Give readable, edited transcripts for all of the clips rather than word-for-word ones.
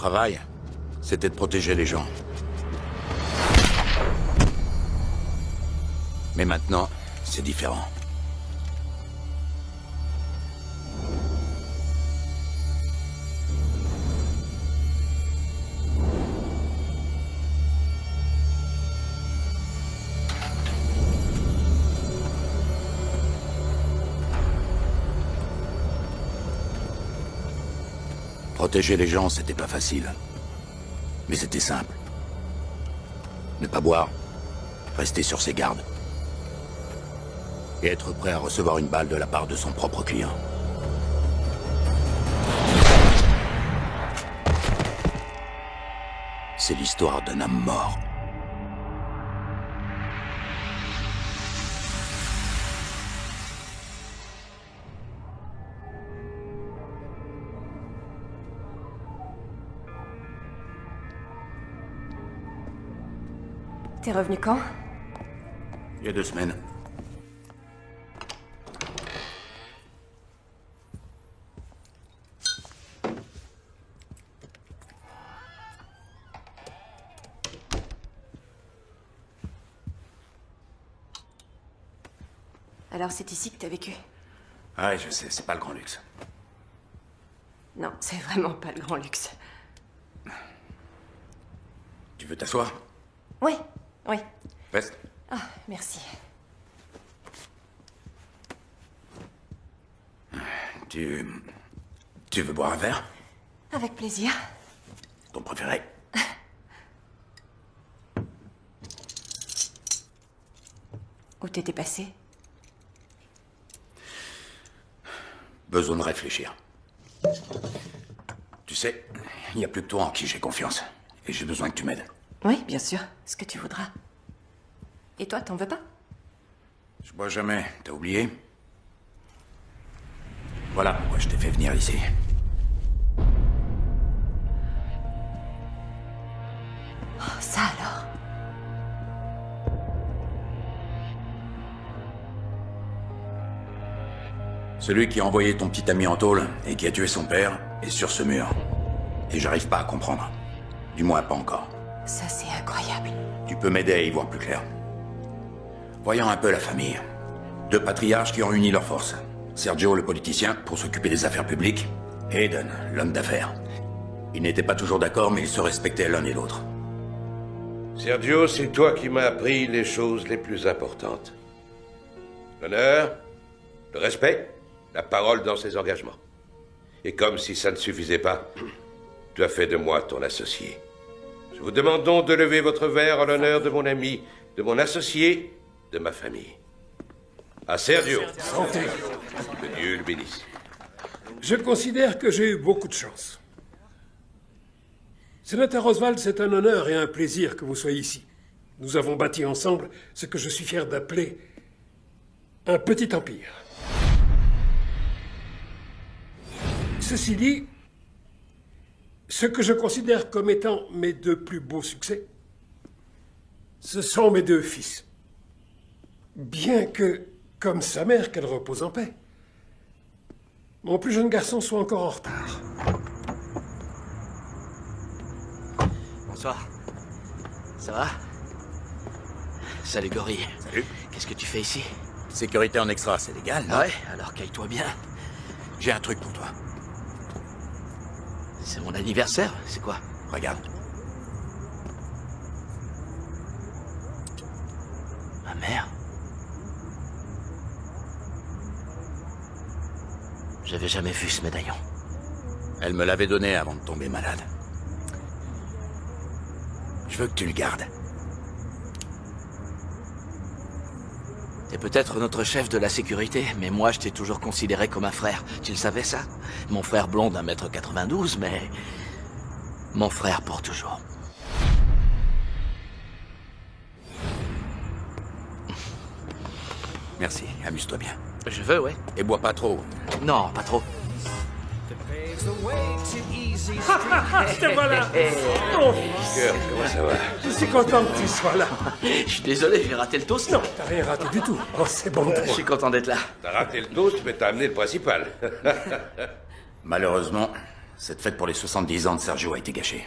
travail, c'était de protéger les gens. Mais maintenant, c'est différent. Protéger les gens, c'était pas facile. Mais c'était simple. Ne pas boire, rester sur ses gardes. Et être prêt à recevoir une balle de la part de son propre client. C'est l'histoire d'un homme mort. T'es revenu quand? Il y a 2 semaines. Alors c'est ici que t'as vécu? Ouais, je sais, c'est pas le grand luxe. Non, c'est vraiment pas le grand luxe. Tu veux t'asseoir? Oui, oui. Veste. Ah, merci. Tu veux boire un verre? Avec plaisir. Ton préféré? Où t'étais passé? Besoin de réfléchir. Tu sais, il n'y a plus que toi en qui j'ai confiance. Et j'ai besoin que tu m'aides. Oui, bien sûr. Ce que tu voudras. Et toi, t'en veux pas? Je bois jamais, t'as oublié? Voilà pourquoi je t'ai fait venir ici. Oh, ça alors? Celui qui a envoyé ton petit ami en tôle et qui a tué son père est sur ce mur. Et j'arrive pas à comprendre. Du moins pas encore. Ça, c'est incroyable. Tu peux m'aider à y voir plus clair. Voyons un peu la famille. 2 patriarches qui ont uni leurs forces. Sergio, le politicien, pour s'occuper des affaires publiques. Et Aiden, l'homme d'affaires. Ils n'étaient pas toujours d'accord, mais ils se respectaient l'un et l'autre. Sergio, c'est toi qui m'as appris les choses les plus importantes. L'honneur, le respect, la parole dans ses engagements. Et comme si ça ne suffisait pas, tu as fait de moi ton associé. Je vous demande donc de lever votre verre en l'honneur de mon ami, de mon associé, de ma famille. À Sergio. Santé. Que Dieu le bénisse. Je considère que j'ai eu beaucoup de chance. Sénateur Oswald, c'est un honneur et un plaisir que vous soyez ici. Nous avons bâti ensemble ce que je suis fier d'appeler un petit empire. Ceci dit, ce que je considère comme étant mes 2 plus beaux succès, ce sont mes 2 fils. Bien que, comme sa mère, qu'elle repose en paix, mon plus jeune garçon soit encore en retard. Bonsoir. Ça va? Salut Gorille. Salut. Qu'est-ce que tu fais ici? Sécurité en extra, c'est légal, non? Ouais, alors caille-toi bien. J'ai un truc pour toi. C'est mon anniversaire, c'est quoi? Regarde. Ma mère? J'avais jamais vu ce médaillon. Elle me l'avait donné avant de tomber malade. Je veux que tu le gardes. T'es peut-être notre chef de la sécurité, mais moi je t'ai toujours considéré comme un frère. Tu le savais ça? Mon frère blond d'1m92, mais... mon frère pour toujours. Merci, amuse-toi bien. Je veux, ouais. Et bois pas trop. Non, pas trop. Te voilà. Oh, Cœur, comment ça va? je suis content que tu sois là. Je suis désolé, j'ai raté le toast. Non, t'as rien raté du tout. Oh, c'est bon pour Je moi. suis content d'être là. T'as raté le toast, mais t'as amené le principal. Malheureusement, Cette fête pour les 70 ans de Sergio a été gâchée.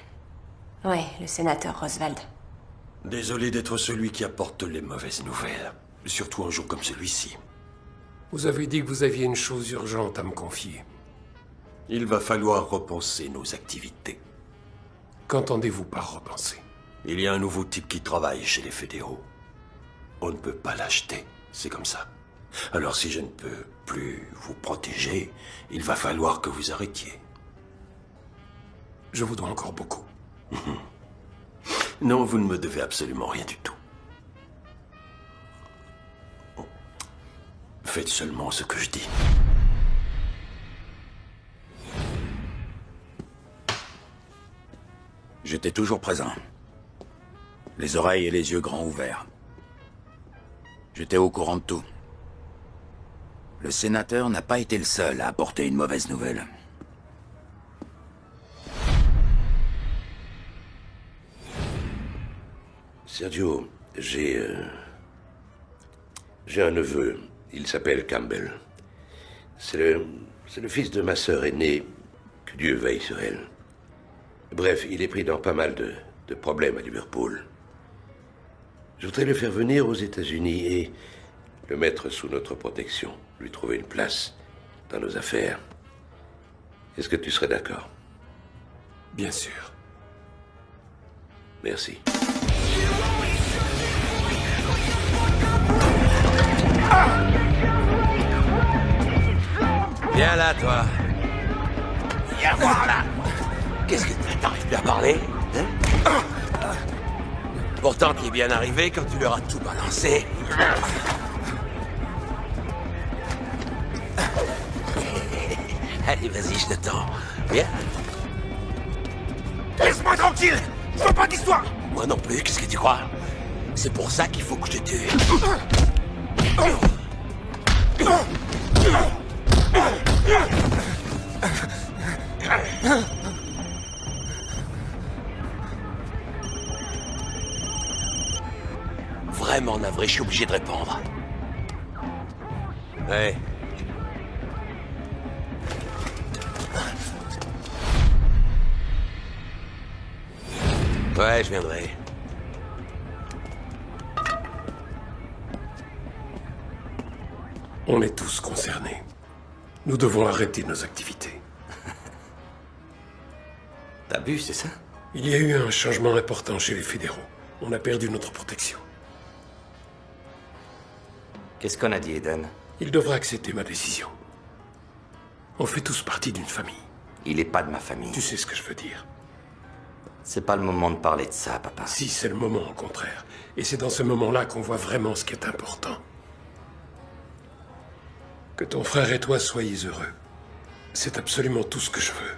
Ouais, le sénateur Roswald. Désolé d'être celui qui apporte les mauvaises nouvelles. Surtout un jour comme celui-ci. Vous avez dit que vous aviez une chose urgente à me confier. Il va falloir repenser nos activités. Qu'entendez-vous par repenser? Il y a un nouveau type qui travaille chez les fédéraux. On ne peut pas l'acheter, c'est comme ça. Alors si je ne peux plus vous protéger, il va falloir que vous arrêtiez. Je vous dois encore beaucoup. Non, vous ne me devez absolument rien du tout. Faites seulement ce que je dis. J'étais toujours présent. Les oreilles et les yeux grands ouverts. J'étais au courant de tout. Le sénateur n'a pas été le seul à apporter une mauvaise nouvelle. Sergio, j'ai un neveu. Il s'appelle Campbell. C'est le fils de ma sœur aînée. Que Dieu veille sur elle. Bref, il est pris dans pas mal de problèmes à Liverpool. Je voudrais le faire venir aux États-Unis et le mettre sous notre protection, lui trouver une place dans nos affaires. Est-ce que tu serais d'accord? Bien sûr. Merci. Viens là, toi. Viens voir là. Qu'est-ce que t'arrives plus à parler, hein? Pourtant, t'es bien arrivé quand tu leur as tout balancé. Allez, vas-y, je t'attends. Viens. Laisse-moi tranquille. Je veux pas d'histoire. Moi non plus, qu'est-ce que tu crois? C'est pour ça qu'il faut que je te tue. Vraiment navré, je suis obligé de répondre. Ouais. Ouais, je viendrai. On est tous concernés. Nous devons arrêter nos activités. T'as bu, c'est ça? Il y a eu un changement important chez les fédéraux. On a perdu notre protection. Qu'est-ce qu'on a dit, Eden? Il devra accepter ma décision. On fait tous partie d'une famille. Il est pas de ma famille. Tu sais ce que je veux dire. C'est pas le moment de parler de ça, papa. Si, c'est le moment, au contraire. Et c'est dans ce moment-là qu'on voit vraiment ce qui est important. Que ton frère et toi soyez heureux. C'est absolument tout ce que je veux.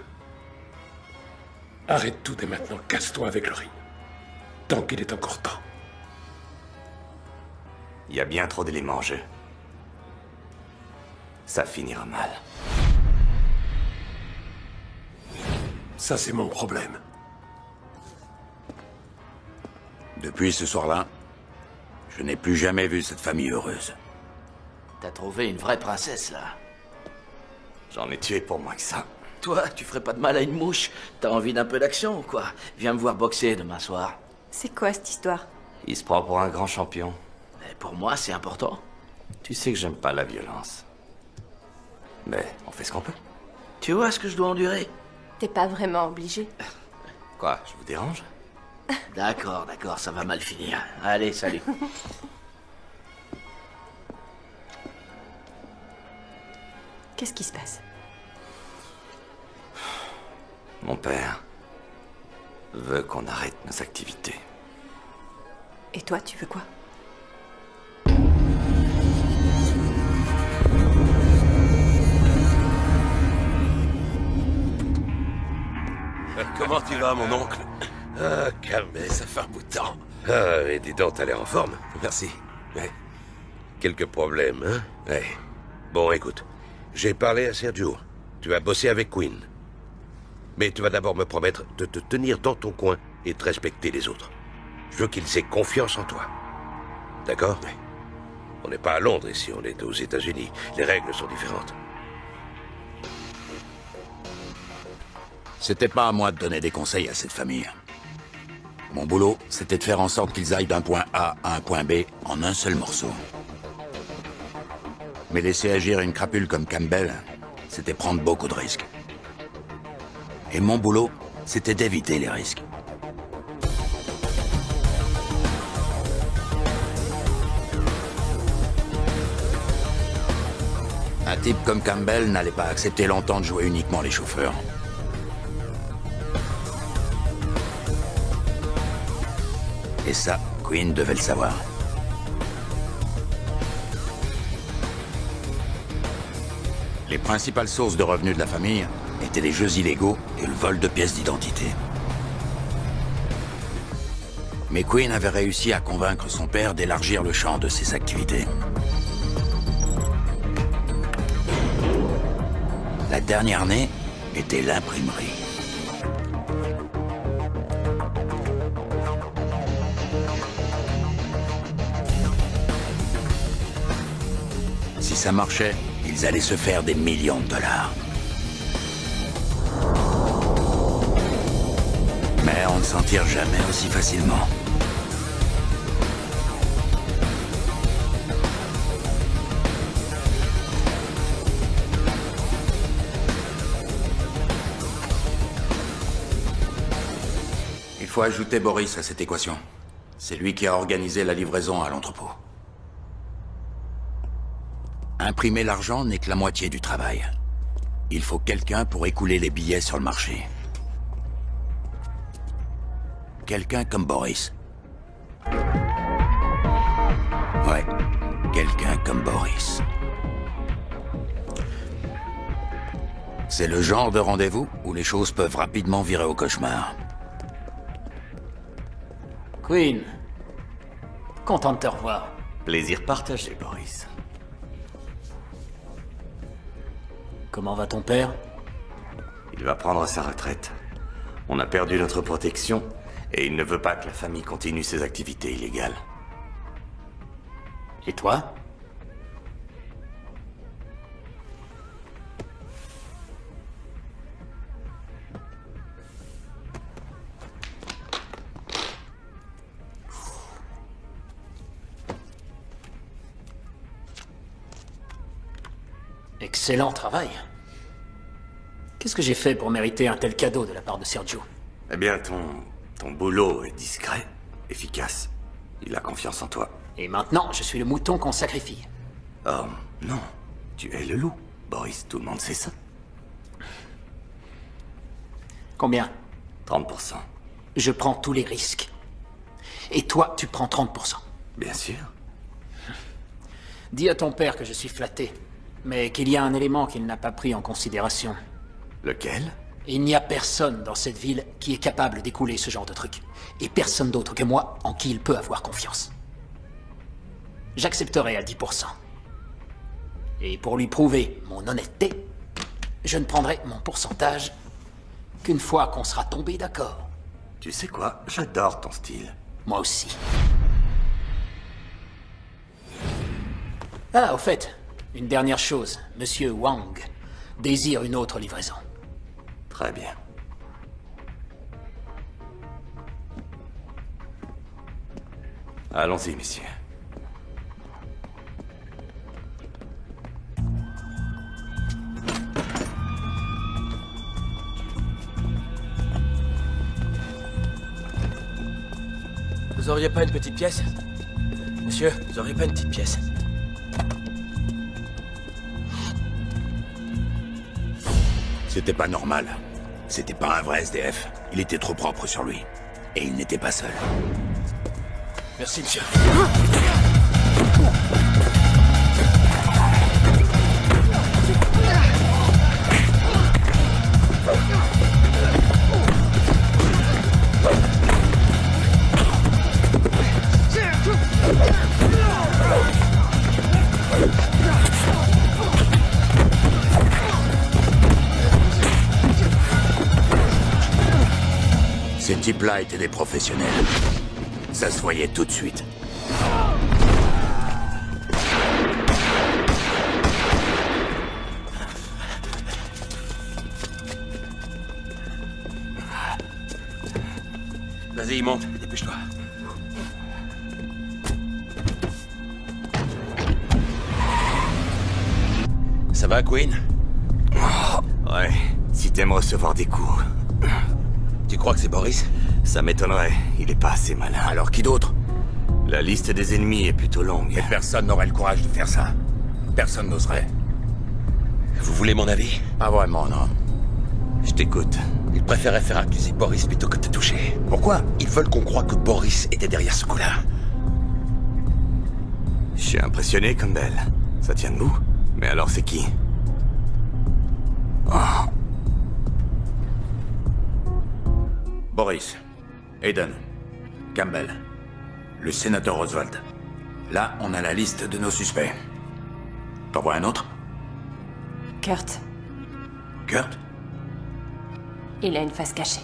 Arrête tout dès maintenant, casse-toi avec le ring. Tant qu'il est encore temps. Il y a bien trop d'éléments en jeu. Ça finira mal. Ça, c'est mon problème. Depuis ce soir-là, je n'ai plus jamais vu cette famille heureuse. T'as trouvé une vraie princesse, là. J'en ai tué pour moins que ça. Toi, tu ferais pas de mal à une mouche. T'as envie d'un peu d'action ou quoi? Viens me voir boxer demain soir. C'est quoi cette histoire? Il se prend pour un grand champion. Et pour moi, c'est important. Tu sais que j'aime pas la violence. Mais on fait ce qu'on peut. Tu vois ce que je dois endurer? T'es pas vraiment obligé. Quoi, je vous dérange? D'accord, ça va mal finir. Allez, salut. Qu'est-ce qui se passe? Mon père veut qu'on arrête nos activités. Et toi, tu veux quoi? Comment tu vas, mon oncle? Ah, Campbell. Ça fait un bout de temps. Ah, et dis donc, t'as l'air en forme. Merci. Ouais. Quelques problèmes, hein? Ouais. Bon, écoute. J'ai parlé à Sergio. Tu vas bosser avec Quinn. Mais tu vas d'abord me promettre de te tenir dans ton coin et de respecter les autres. Je veux qu'ils aient confiance en toi. D'accord? Ouais. On n'est pas à Londres ici, on est aux États-Unis. Les règles sont différentes. C'était pas à moi de donner des conseils à cette famille. Mon boulot, c'était de faire en sorte qu'ils aillent d'un point A à un point B en un seul morceau. Mais laisser agir une crapule comme Campbell, c'était prendre beaucoup de risques. Et mon boulot, c'était d'éviter les risques. Un type comme Campbell n'allait pas accepter longtemps de jouer uniquement les chauffeurs. Et ça, Quinn devait le savoir. Les principales sources de revenus de la famille étaient les jeux illégaux et le vol de pièces d'identité. Mais Quinn avait réussi à convaincre son père d'élargir le champ de ses activités. La dernière née était l'imprimerie. Si ça marchait, ils allaient se faire des millions de dollars. Mais on ne s'en tire jamais aussi facilement. Il faut ajouter Boris à cette équation. C'est lui qui a organisé la livraison à l'entrepôt. Imprimer l'argent n'est que la moitié du travail. Il faut quelqu'un pour écouler les billets sur le marché. Quelqu'un comme Boris. Ouais, quelqu'un comme Boris. C'est le genre de rendez-vous où les choses peuvent rapidement virer au cauchemar. Quinn, content de te revoir. Plaisir partagé, Boris. Comment va ton père? Il va prendre sa retraite. On a perdu notre protection et il ne veut pas que la famille continue ses activités illégales. Et toi? Excellent travail. Qu'est-ce que j'ai fait pour mériter un tel cadeau de la part de Sergio? Eh bien, ton boulot est discret, efficace. Il a confiance en toi. Et maintenant, je suis le mouton qu'on sacrifie. Oh, non. Tu es le loup, Boris. Tout le monde sait ça. Combien? 30%. Je prends tous les risques. Et toi, tu prends 30%. Bien sûr. Dis à ton père que je suis flatté, mais qu'il y a un élément qu'il n'a pas pris en considération. Lequel? Il n'y a personne dans cette ville qui est capable d'écouler ce genre de truc. Et personne d'autre que moi en qui il peut avoir confiance. J'accepterai à 10%. Et pour lui prouver mon honnêteté, je ne prendrai mon pourcentage qu'une fois qu'on sera tombé d'accord. Tu sais quoi? J'adore ton style. Moi aussi. Ah, au fait, une dernière chose. Monsieur Wang désire une autre livraison. Très bien. Allons-y, messieurs. Vous auriez pas une petite pièce? Monsieur, vous auriez pas une petite pièce? C'était pas normal. C'était pas un vrai SDF. Il était trop propre sur lui. Et il n'était pas seul. Merci, monsieur. Ces types-là étaient des professionnels. Ça se voyait tout de suite. Vas-y, monte, dépêche-toi. Ça va, Queen? Ouais, si t'aimes recevoir des coups. Tu crois que c'est Boris? Ça m'étonnerait, il est pas assez malin. Alors qui d'autre? La liste des ennemis est plutôt longue. Et personne n'aurait le courage de faire ça. Personne n'oserait. Vous voulez mon avis? Pas vraiment, non. Je t'écoute. Ils préféraient faire accuser Boris plutôt que de te toucher. Pourquoi? Ils veulent qu'on croie que Boris était derrière ce coup-là. Je suis impressionné, Campbell. Ça tient debout. Mais alors c'est qui? Oh. Boris, Aiden, Campbell, le sénateur Oswald. Là, on a la liste de nos suspects. T'en vois un autre? Kurt, Kurt? il a une face cachée.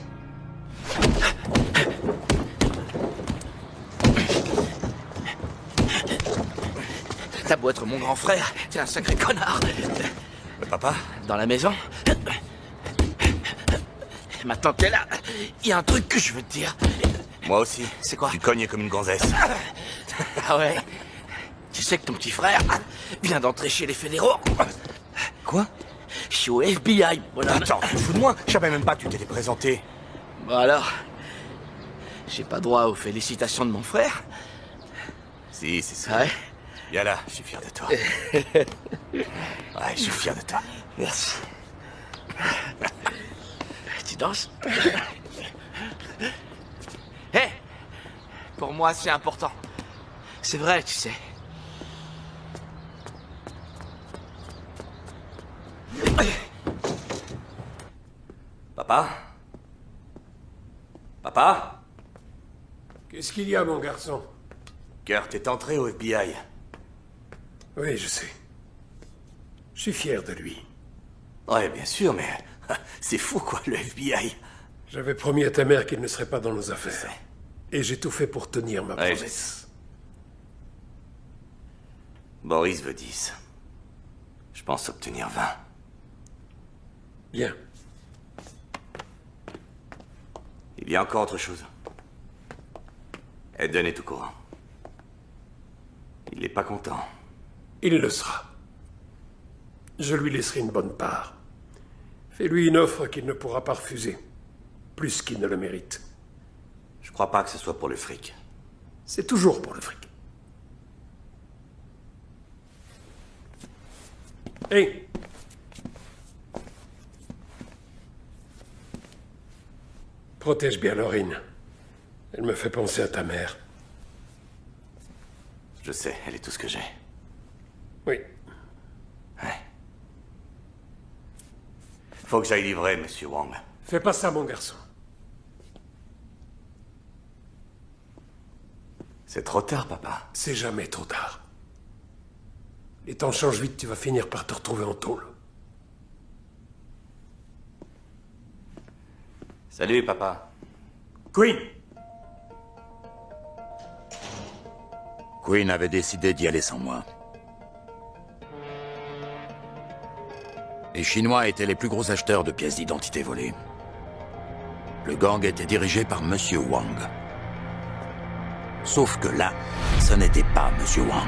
T'as beau être mon grand frère, t'es un sacré connard. Papa? Dans la maison? Maintenant que t'es là, il y a un truc que je veux te dire. Moi aussi. C'est quoi? Tu cognes comme une gonzesse. Ah ouais? Tu sais que ton petit frère vient d'entrer chez les fédéraux? Quoi? Je suis au FBI, bonhomme. Attends, tu te fous de moi? Je savais même pas que tu t'étais présenté. Bon alors, j'ai pas droit aux félicitations de mon frère? Si, c'est ça. Ouais? Viens là, je suis fier de toi. Ouais, je suis fier de toi. Merci. Tu danses? Hé! Pour moi, c'est important. C'est vrai, tu sais. Papa? Papa? Qu'est-ce qu'il y a, mon garçon? Kurt est entré au FBI. Oui, je sais. Je suis fier de lui. Ouais, bien sûr, mais c'est fou, quoi, le FBI. J'avais promis à ta mère qu'il ne serait pas dans nos affaires. Et j'ai tout fait pour tenir ma Ouais, promesse. Boris veut 10. Je pense obtenir 20. Bien. Il y a encore autre chose. Eden est au courant. Il n'est pas content. Il le sera. Je lui laisserai une bonne part. Fais-lui une offre qu'il ne pourra pas refuser. Plus qu'il ne le mérite. Je crois pas que ce soit pour le fric. C'est toujours pour le fric. Hé! Protège bien Laurine. Elle me fait penser à ta mère. Je sais, elle est tout ce que j'ai. Oui. Ouais. Faut que j'aille livrer, Monsieur Wang. Fais pas ça, mon garçon. C'est trop tard, papa. C'est jamais trop tard. Les temps changent vite, tu vas finir par te retrouver en tôle. Salut, papa. Queen! Queen avait décidé d'y aller sans moi. Les Chinois étaient les plus gros acheteurs de pièces d'identité volées. Le gang était dirigé par Monsieur Wang. Sauf que là, ce n'était pas Monsieur Wang.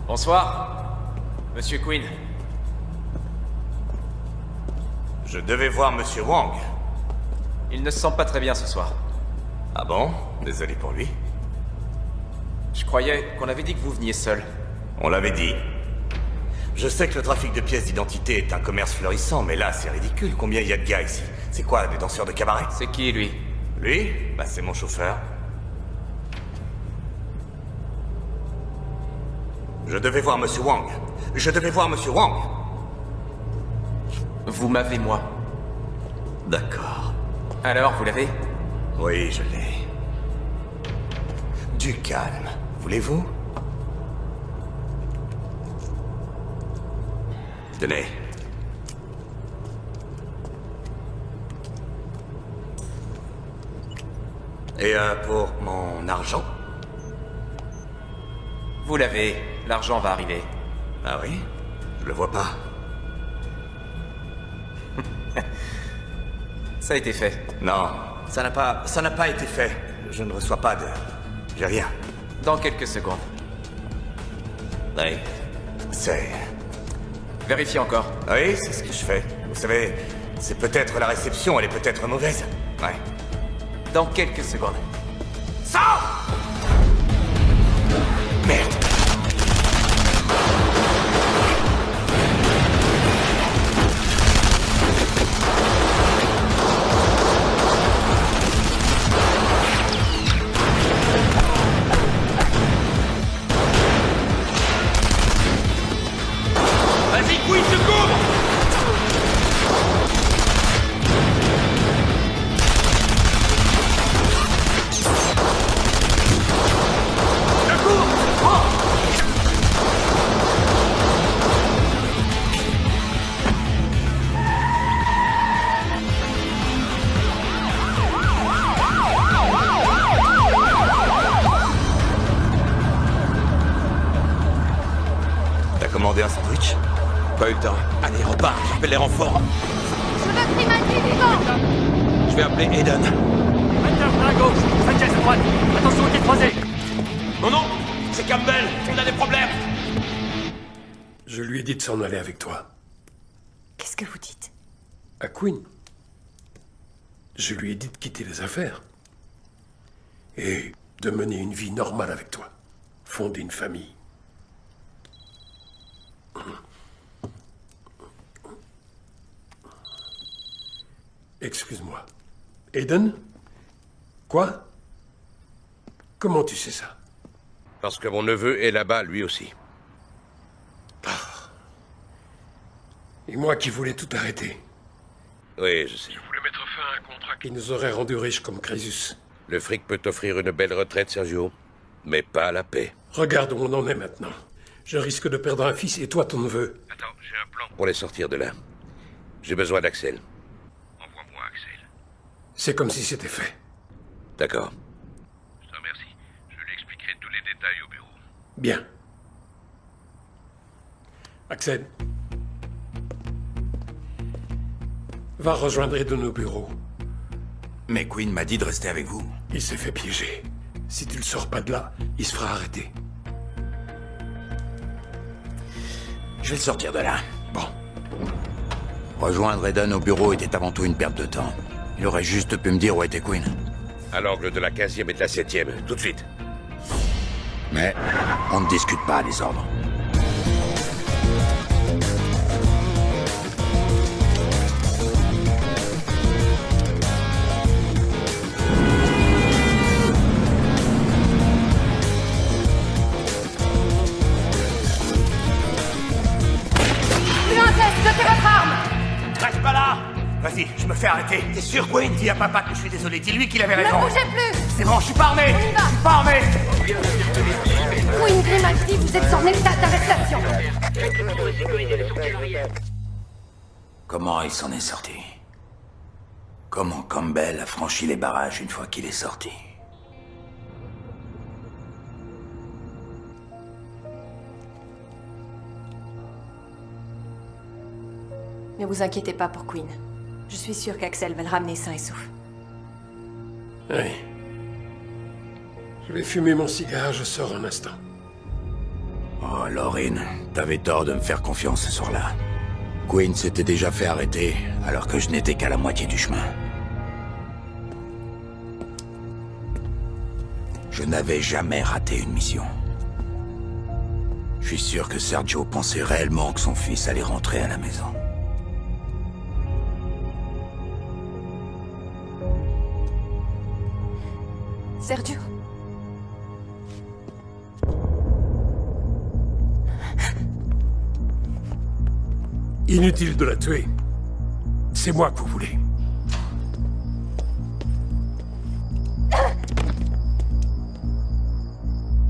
Bonsoir, Monsieur Queen. Je devais voir Monsieur Wang. Il ne se sent pas très bien ce soir. Ah bon? Désolé pour lui. Je croyais qu'on avait dit que vous veniez seul. On l'avait dit. Je sais que le trafic de pièces d'identité est un commerce florissant, mais là, c'est ridicule. Combien il y a de gars ici? C'est quoi, des danseurs de cabaret? C'est qui, lui? Lui? Bah, c'est mon chauffeur. Je devais voir Monsieur Wang. Je devais voir Monsieur Wang. Vous m'avez, moi. D'accord. Alors, vous l'avez? Oui, je l'ai. Du calme, voulez-vous? Tenez. Et pour mon argent? Vous l'avez. L'argent va arriver. Ah oui? Je le vois pas. Ça a été fait. Non, ça n'a pas été fait. Je ne reçois pas de... J'ai rien. Dans quelques secondes. Oui. C'est... Vérifiez encore. Oui, c'est ce que je fais. Vous savez, c'est peut-être la réception, elle est peut-être mauvaise. Ouais. Dans quelques secondes. Ça! Merde. Vas-y, Queen, secours! T'as commandé un sandwich? Pas eu le temps. Allez, repars, j'appelle les renforts. Je veux Grimaldi vivant! Je vais appeler Aiden. Hunter à gauche, Sanchez à droite. Attention au quai croisé. Non, non, c'est Campbell, on a des problèmes. Je lui ai dit de s'en aller avec toi. Qu'est-ce que vous dites? À Queen. Je lui ai dit de quitter les affaires. Et de mener une vie normale avec toi. Fonder une famille. Excuse-moi. Aiden? Quoi? Comment tu sais ça? Parce que mon neveu est là-bas, lui aussi. Et moi qui voulais tout arrêter. Oui, je sais. Je voulais mettre fin à un contrat qui nous aurait rendus riches comme Crésus. Le fric peut t'offrir une belle retraite, Sergio, mais pas la paix. Regarde où on en est maintenant. Je risque de perdre un fils et toi ton neveu. Attends, j'ai un plan pour les sortir de là. J'ai besoin d'Axel. Envoie-moi Axel. C'est comme si c'était fait. D'accord. Je te remercie. Je lui expliquerai tous les détails au bureau. Bien. Axel. Va rejoindre de nos bureaux. Mais Queen m'a dit de rester avec vous. Il s'est fait piéger. Si tu le sors pas de là, il se fera arrêter. Je vais le sortir de là. Bon. Rejoindre Eden au bureau était avant tout une perte de temps. Il aurait juste pu me dire où était Queen. À l'angle de la 15e et de la 7e, tout de suite. Mais on ne discute pas les ordres. Reste pas là! Vas-y, je me fais arrêter. T'es sûr, Queen? Dis à papa que je suis désolé. Dis-lui qu'il avait raison. Ne bougez plus! C'est bon, je suis pas armé! On y va. Je suis pas armé! Queen Grimaldi, vous êtes en état d'arrestation! Comment il s'en est sorti? Comment Campbell a franchi les barrages une fois qu'il est sorti? Ne vous inquiétez pas pour Queen. Je suis sûre qu'Axel va le ramener sain et sauf. Oui. Je vais fumer mon cigare, je sors un instant. Oh, Laurine, t'avais tort de me faire confiance ce soir-là. Queen s'était déjà fait arrêter, alors que je n'étais qu'à la moitié du chemin. Je n'avais jamais raté une mission. Je suis sûr que Sergio pensait réellement que son fils allait rentrer à la maison. Sergio? Inutile de la tuer. C'est moi que vous voulez.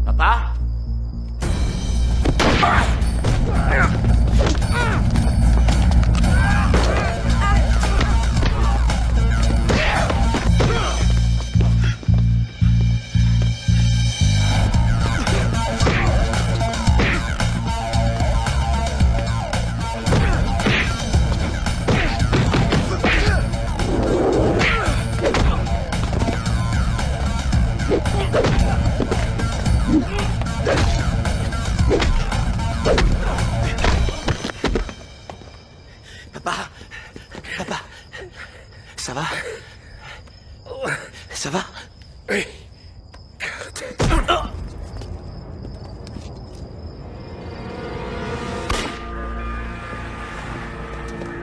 Papa? Papa. Papa. Ça va? Ça va? Oui.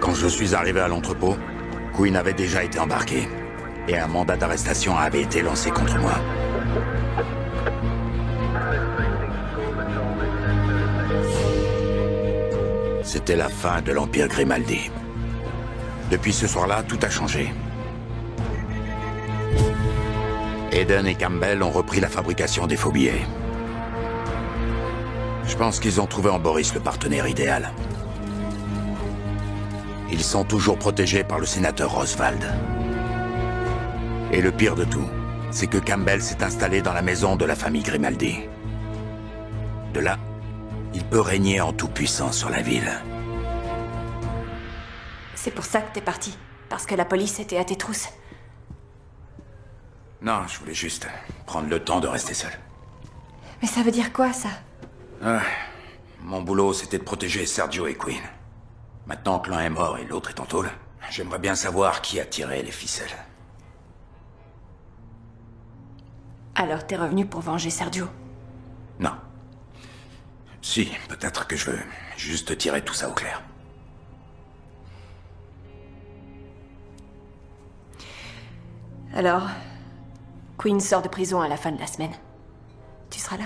Quand je suis arrivé à l'entrepôt, Quinn avait déjà été embarqué. Et un mandat d'arrestation avait été lancé contre moi. C'était la fin de l'Empire Grimaldi. Depuis ce soir-là, tout a changé. Eden et Campbell ont repris la fabrication des faux billets. Je pense qu'ils ont trouvé en Boris le partenaire idéal. Ils sont toujours protégés par le sénateur Oswald. Et le pire de tout, c'est que Campbell s'est installé dans la maison de la famille Grimaldi. De là, il peut régner en tout-puissance sur la ville. C'est pour ça que t'es parti. Parce que la police était à tes trousses. Non, je voulais juste prendre le temps de rester seul. Mais ça veut dire quoi, ça? Mon boulot, c'était de protéger Sergio et Quinn. Maintenant que l'un est mort et l'autre est en tôle, j'aimerais bien savoir qui a tiré les ficelles. Alors t'es revenu pour venger Sergio? Non. Si, peut-être que je veux juste tirer tout ça au clair. Alors, Quinn sort de prison à la fin de la semaine. Tu seras là?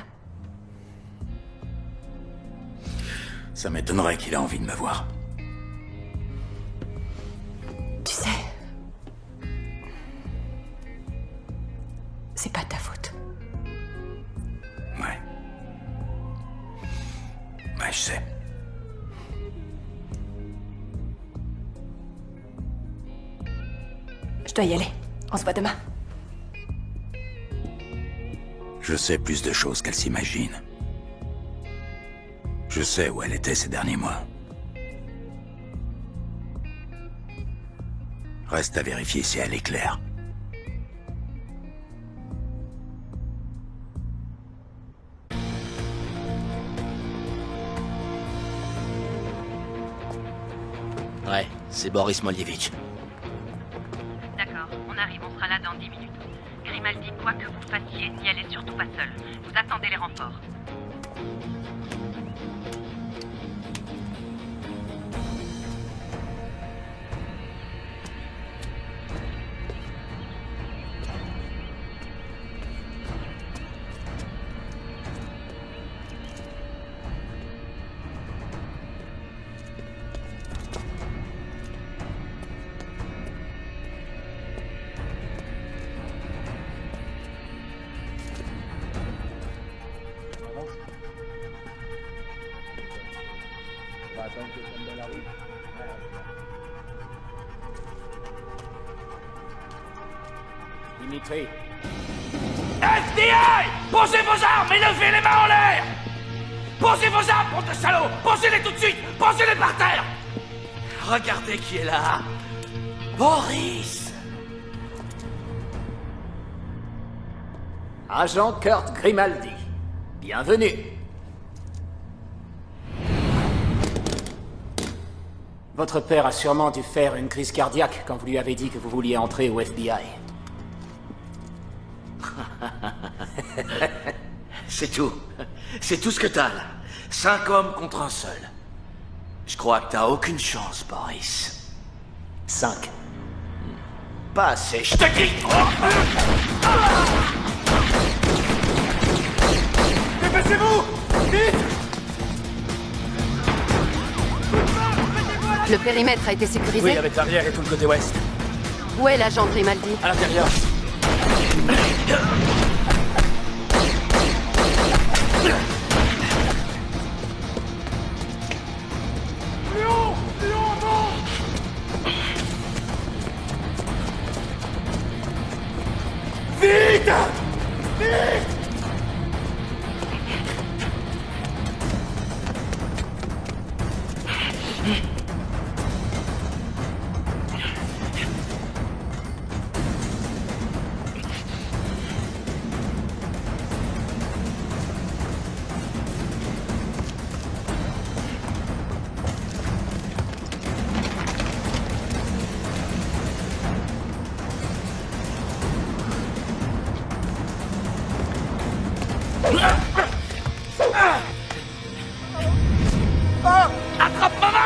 Ça m'étonnerait qu'il ait envie de me voir. Tu sais... C'est pas ta faute. Ouais. Ouais, je sais. Je dois y aller. On se voit demain. Je sais plus de choses qu'elle s'imagine. Je sais où elle était ces derniers mois. Reste à vérifier si elle est claire. Ouais, c'est Boris Moljevich. D'accord, on arrive, on sera là dans 10 minutes. Grimaldi, quoi que vous fassiez, n'y allez surtout pas seul. Vous attendez les renforts. Dimitri. FBI! Posez vos armes et levez les mains en l'air! Posez vos armes, bande de salauds! Posez-les tout de suite! Posez-les par terre! Regardez qui est là! Boris! Agent Kurt Grimaldi. Bienvenue. Votre père a sûrement dû faire une crise cardiaque quand vous lui avez dit que vous vouliez entrer au FBI. C'est tout. C'est tout ce que t'as, là. 5 hommes contre un seul. Je crois que t'as aucune chance, Boris. 5. Pas assez, je te dis. Dépêchez-vous! Vite! Le périmètre a été sécurisé? Oui, avec l'arrière et tout le côté ouest. Où est l'agent Grimaldi? À l'intérieur. Léon! Léon, avant! Vite! Vite! Attrape ma main!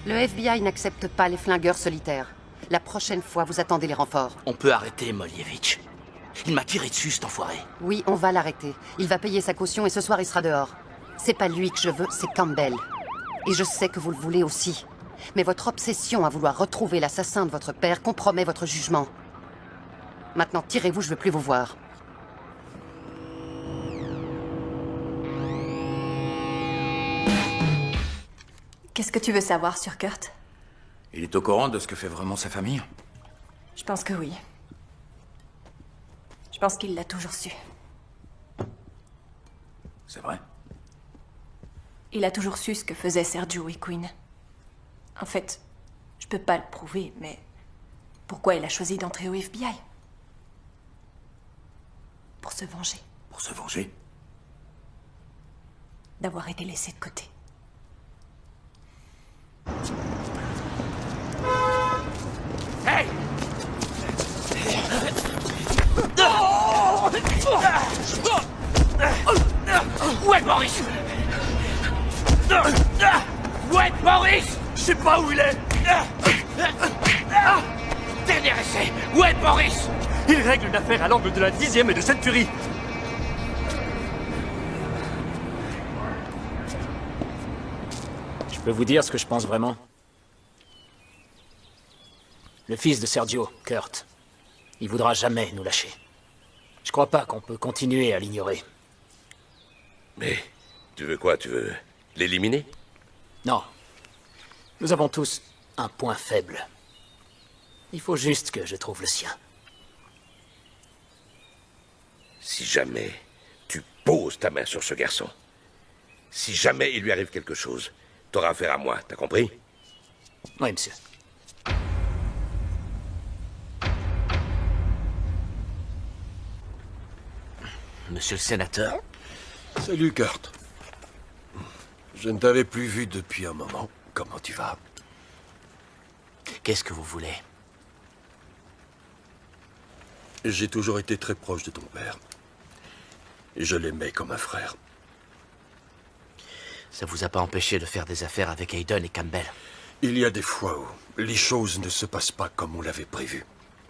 Le FBI n'accepte pas les flingueurs solitaires. La prochaine fois, vous attendez les renforts. On peut arrêter Molievich. Il m'a tiré dessus, cet enfoiré. Oui, on va l'arrêter. Il va payer sa caution et ce soir, il sera dehors. C'est pas lui que je veux, c'est Campbell. Et je sais que vous le voulez aussi. Mais votre obsession à vouloir retrouver l'assassin de votre père compromet votre jugement. Maintenant, tirez-vous, je veux plus vous voir. Qu'est-ce que tu veux savoir sur Kurt? Il est au courant de ce que fait vraiment sa famille? Je pense que oui. Je pense qu'il l'a toujours su. C'est vrai? Il a toujours su ce que faisaient Sergio et Quinn. En fait, je peux pas le prouver, mais pourquoi il a choisi d'entrer au FBI? Pour se venger. Pour se venger? D'avoir été laissé de côté. Hey! Où est Boris? Où est Boris? Je sais pas où il est. Dernier essai. Où est Boris? Il règle une affaire à l'angle de la 10e et de Century. Je peux vous dire ce que je pense vraiment? Le fils de Sergio, Kurt, il voudra jamais nous lâcher. Je crois pas qu'on peut continuer à l'ignorer. Mais, tu veux quoi? Tu veux l'éliminer? Non. Nous avons tous un point faible. Il faut juste que je trouve le sien. Si jamais tu poses ta main sur ce garçon, si jamais il lui arrive quelque chose, t'auras affaire à moi, t'as compris? Oui, monsieur. Monsieur le sénateur. Salut, Kurt. Je ne t'avais plus vu depuis un moment. Comment tu vas? Qu'est-ce que vous voulez? J'ai toujours été très proche de ton père. Et je l'aimais comme un frère. Ça vous a pas empêché de faire des affaires avec Hayden et Campbell? Il y a des fois où les choses ne se passent pas comme on l'avait prévu.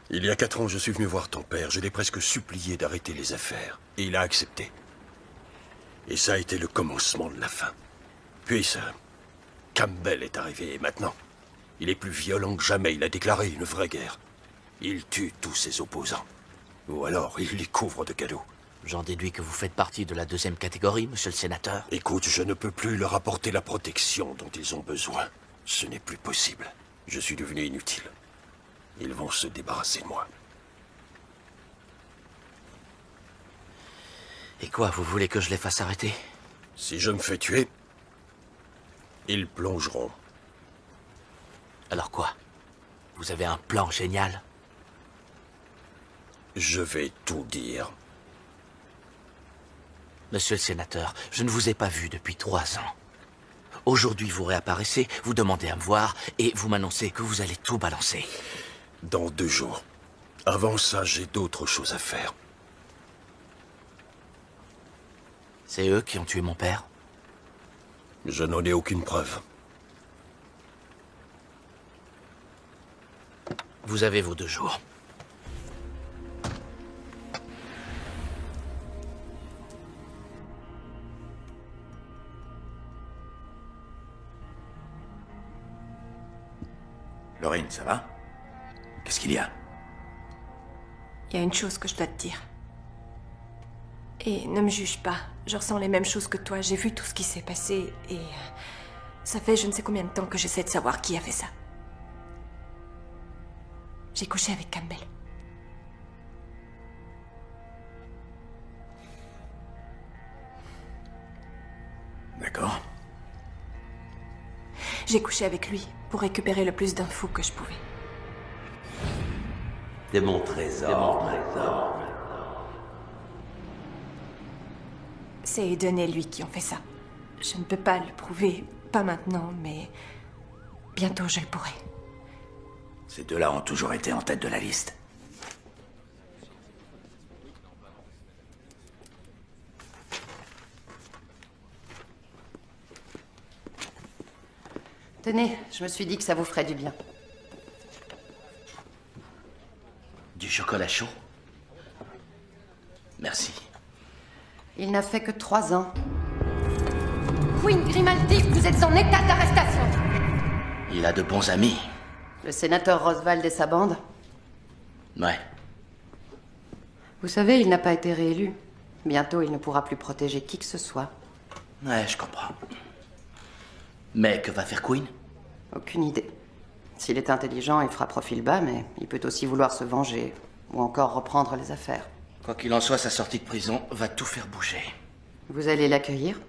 Il y a 4 ans, je suis venu voir ton père. Je l'ai presque supplié d'arrêter les affaires. Et il a accepté. Et ça a été le commencement de la fin. Puis ça... Campbell est arrivé et maintenant, il est plus violent que jamais. Il a déclaré une vraie guerre. Il tue tous ses opposants. Ou alors, il les couvre de cadeaux. J'en déduis que vous faites partie de la 2e catégorie, monsieur le sénateur. Écoute, je ne peux plus leur apporter la protection dont ils ont besoin. Ce n'est plus possible. Je suis devenu inutile. Ils vont se débarrasser de moi. Et quoi, vous voulez que je les fasse arrêter? Si je me fais tuer, ils plongeront. Alors quoi? Vous avez un plan génial? Je vais tout dire. Monsieur le sénateur, je ne vous ai pas vu depuis 3 ans. Aujourd'hui, vous réapparaissez, vous demandez à me voir, et vous m'annoncez que vous allez tout balancer. Dans 2 jours. Avant ça, j'ai d'autres choses à faire. C'est eux qui ont tué mon père? Je n'en ai aucune preuve. Vous avez vos 2 jours. Lorraine, ça va? Qu'est-ce qu'il y a? Il y a une chose que je dois te dire. Et ne me juge pas. Je ressens les mêmes choses que toi. J'ai vu tout ce qui s'est passé et... ça fait je ne sais combien de temps que j'essaie de savoir qui a fait ça. J'ai couché avec Campbell. D'accord. J'ai couché avec lui pour récupérer le plus d'infos que je pouvais. C'est mon trésor. C'est Hayden et lui qui ont fait ça. Je ne peux pas le prouver, pas maintenant, mais bientôt je le pourrai. Ces deux-là ont toujours été en tête de la liste. Tenez, je me suis dit que ça vous ferait du bien. Du chocolat chaud? Merci. Il n'a fait que 3 ans. Queen Grimaldi, vous êtes en état d'arrestation. Il a de bons amis. Le sénateur Roswald et sa bande? Ouais. Vous savez, il n'a pas été réélu. Bientôt, il ne pourra plus protéger qui que ce soit. Ouais, je comprends. Mais que va faire Queen? Aucune idée. S'il est intelligent, il fera profil bas, mais il peut aussi vouloir se venger. Ou encore reprendre les affaires. Quoi qu'il en soit, sa sortie de prison va tout faire bouger. Vous allez l'accueillir?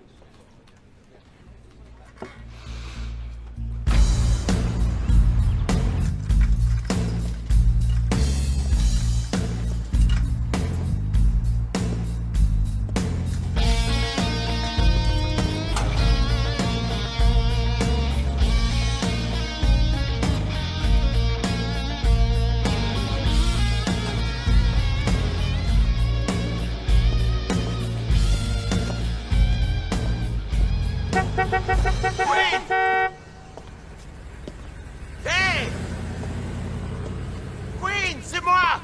Hey! Queen, c'est moi!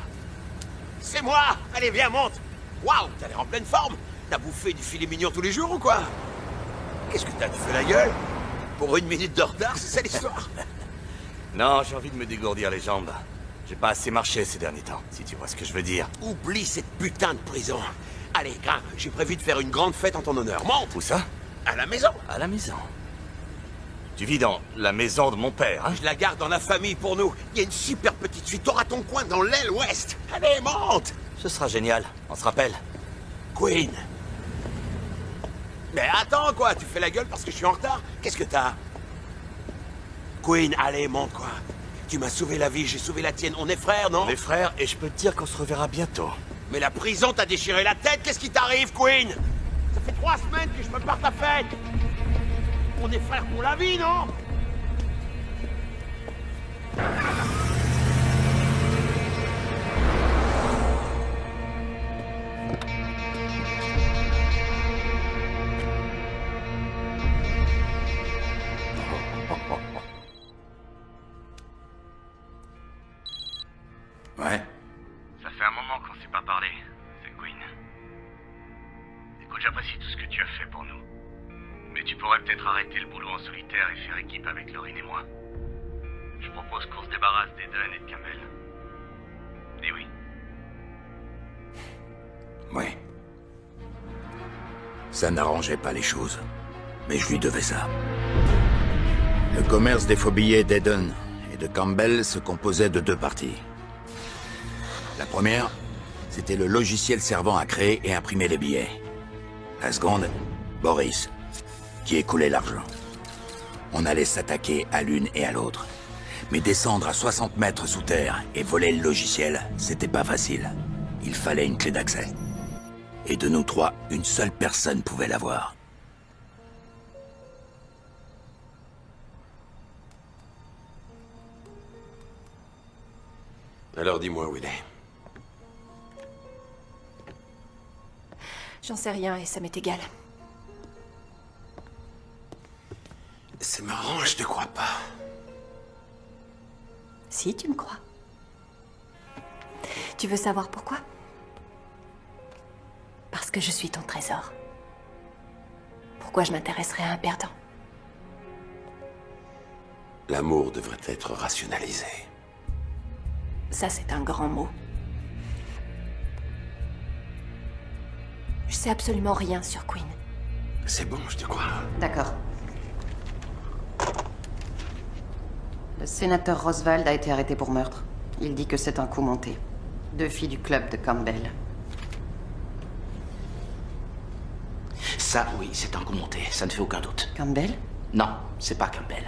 C'est moi! Allez, viens, monte! Waouh, t'as l'air en pleine forme! T'as bouffé du filet mignon tous les jours ou quoi? Qu'est-ce que t'as? Tu fais la gueule? Pour 1 minute de retard, c'est ça l'histoire? Non, j'ai envie de me dégourdir les jambes. J'ai pas assez marché ces derniers temps, si tu vois ce que je veux dire. Oublie cette putain de prison. Allez, grimpe, j'ai prévu de faire une grande fête en ton honneur. Monte! Où ça? À la maison. À la maison. Tu vis dans la maison de mon père, hein? Je la garde dans la famille pour nous. Il y a une super petite suite. T'auras ton coin dans l'aile ouest. Allez, monte! Ce sera génial, on se rappelle. Queen. Mais attends, quoi? Tu fais la gueule parce que je suis en retard? Qu'est-ce que t'as? Queen, allez, monte, quoi. Tu m'as sauvé la vie, j'ai sauvé la tienne. On est frères, non? On est frères et je peux te dire qu'on se reverra bientôt. Mais la prison t'a déchiré la tête. Qu'est-ce qui t'arrive, Queen? Ça fait 3 semaines que je me pars ta fête. On est frères pour la vie, non? Ouais. Ça fait un moment qu'on s'est pas parlé, c'est Queen. Écoute, j'apprécie tout ce que tu as fait pour nous. Mais tu pourrais peut-être arrêter le boulot en solitaire et faire équipe avec Lorraine et moi. Je propose qu'on se débarrasse d'Eden et de Campbell. Dis oui. Oui. Ça n'arrangeait pas les choses. Mais je lui devais ça. Le commerce des faux billets d'Eden et de Campbell se composait de 2 parties. La première, c'était le logiciel servant à créer et imprimer les billets. La seconde, Boris, qui écoulait l'argent. On allait s'attaquer à l'une et à l'autre. Mais descendre à 60 mètres sous terre et voler le logiciel, c'était pas facile. Il fallait une clé d'accès. Et de nous 3, une seule personne pouvait l'avoir. Alors dis-moi où il est. J'en sais rien et ça m'est égal. C'est marrant, je te crois pas. Si, tu me crois. Tu veux savoir pourquoi? Parce que je suis ton trésor. Pourquoi je m'intéresserais à un perdant? L'amour devrait être rationalisé. Ça, c'est un grand mot. Je sais absolument rien sur Queen. C'est bon, je te crois. D'accord. Le sénateur Roswald a été arrêté pour meurtre. Il dit que c'est un coup monté. 2 filles du club de Campbell. Ça, oui, c'est un coup monté, ça ne fait aucun doute. Campbell? Non, c'est pas Campbell.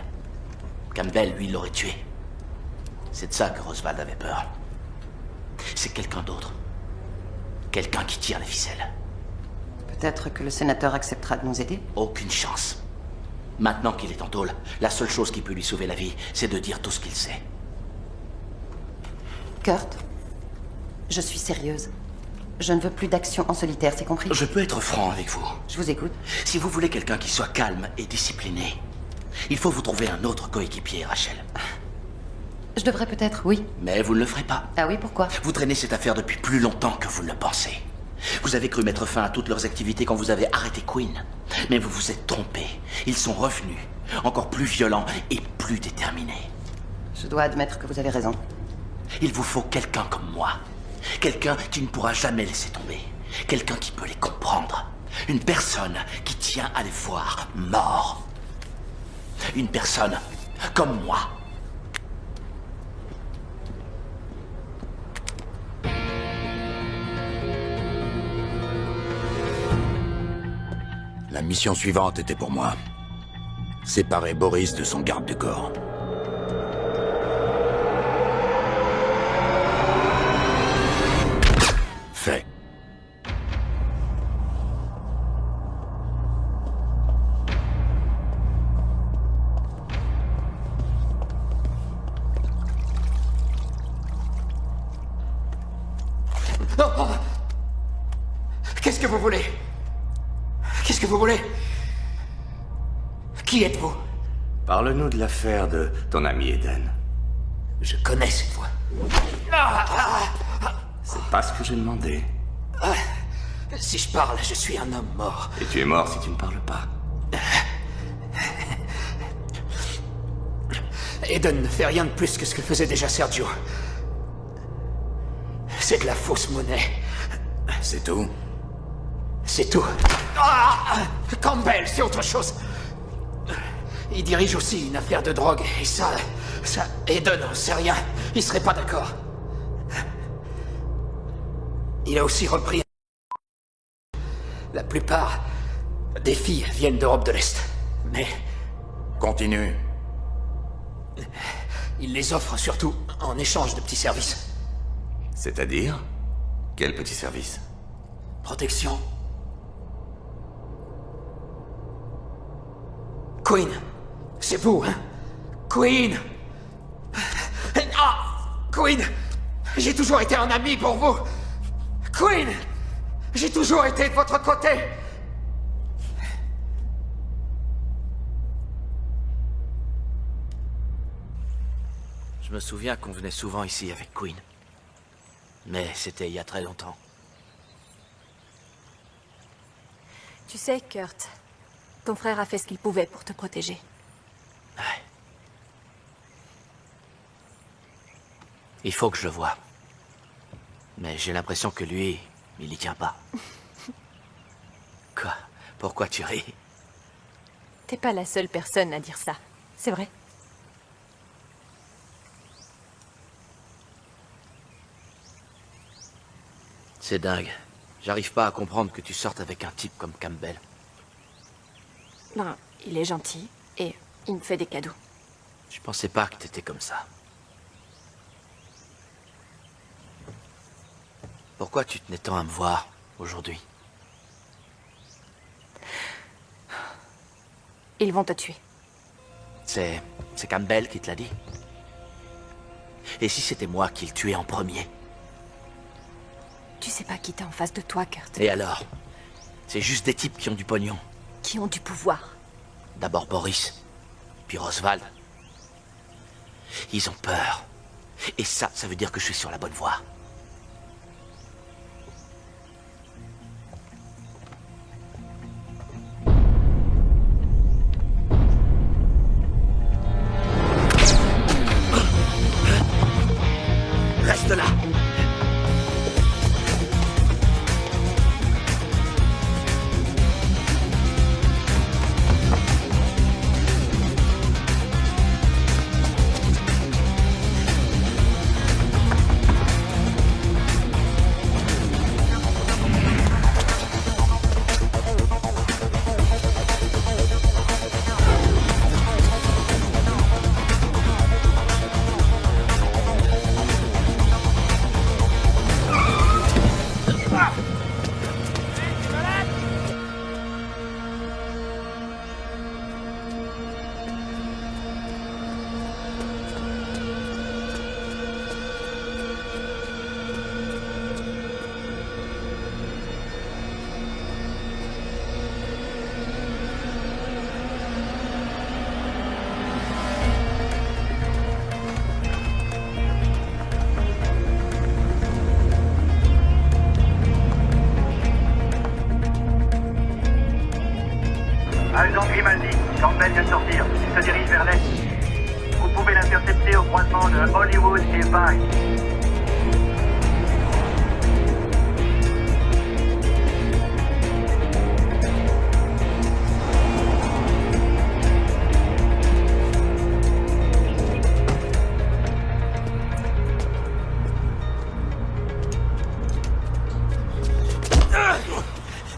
Campbell, lui, l'aurait tué. C'est de ça que Roswald avait peur. C'est quelqu'un d'autre. Quelqu'un qui tire les ficelles. Peut-être que le sénateur acceptera de nous aider? Aucune chance. Maintenant qu'il est en tôle, la seule chose qui peut lui sauver la vie, c'est de dire tout ce qu'il sait. Kurt, je suis sérieuse. Je ne veux plus d'action en solitaire, c'est compris? Je peux être franc avec vous. Je vous écoute. Si vous voulez quelqu'un qui soit calme et discipliné, il faut vous trouver un autre coéquipier, Rachel. Je devrais peut-être, oui. Mais vous ne le ferez pas. Ah oui, pourquoi? Vous traînez cette affaire depuis plus longtemps que vous ne le pensez. Vous avez cru mettre fin à toutes leurs activités quand vous avez arrêté Quinn. Mais vous vous êtes trompé. Ils sont revenus, encore plus violents et plus déterminés. Je dois admettre que vous avez raison. Il vous faut quelqu'un comme moi. Quelqu'un qui ne pourra jamais laisser tomber. Quelqu'un qui peut les comprendre. Une personne qui tient à les voir morts. Une personne comme moi. La mission suivante était pour moi. Séparer Boris de son garde du corps. Fait. Oh. Qu'est-ce que vous voulez? Qu'est-ce que vous voulez? Qui êtes-vous? Parle-nous de l'affaire de ton ami Eden. Je connais cette voix. C'est pas ce que j'ai demandé. Si je parle, je suis un homme mort. Et tu es mort si tu ne parles pas. Eden ne fait rien de plus que ce que faisait déjà Sergio. C'est de la fausse monnaie. C'est tout? C'est tout. Campbell, c'est autre chose. Il dirige aussi une affaire de drogue, et ça, Eden n'en sait rien. Il serait pas d'accord. Il a aussi repris... La plupart des filles viennent d'Europe de l'Est, mais... Continue. Il les offre surtout en échange de petits services. C'est-à-dire? Quel petit service? Protection. Quinn, c'est vous, hein? Quinn! Quinn! J'ai toujours été un ami pour vous! Quinn! J'ai toujours été de votre côté! Je me souviens qu'on venait souvent ici avec Quinn. Mais c'était il y a très longtemps. Tu sais, Kurt, ton frère a fait ce qu'il pouvait pour te protéger. Ouais. Il faut que je le voie. Mais j'ai l'impression que lui, il y tient pas. Quoi? Pourquoi tu ris? T'es pas la seule personne à dire ça, c'est vrai? C'est dingue. J'arrive pas à comprendre que tu sortes avec un type comme Campbell. Ben, il est gentil et il me fait des cadeaux. Je pensais pas que t'étais comme ça. Pourquoi tu tenais tant à me voir aujourd'hui? Ils vont te tuer. C'est Campbell qui te l'a dit? Et si c'était moi qui le tuais en premier? Tu sais pas qui t'es en face de toi, Kurt. Et alors? C'est juste des types qui ont du pognon. Qui ont du pouvoir. D'abord Boris, puis Roswald. Ils ont peur. Et ça veut dire que je suis sur la bonne voie. Reste là! Vous pouvez l'intercepter au croisement de Hollywood et Vine.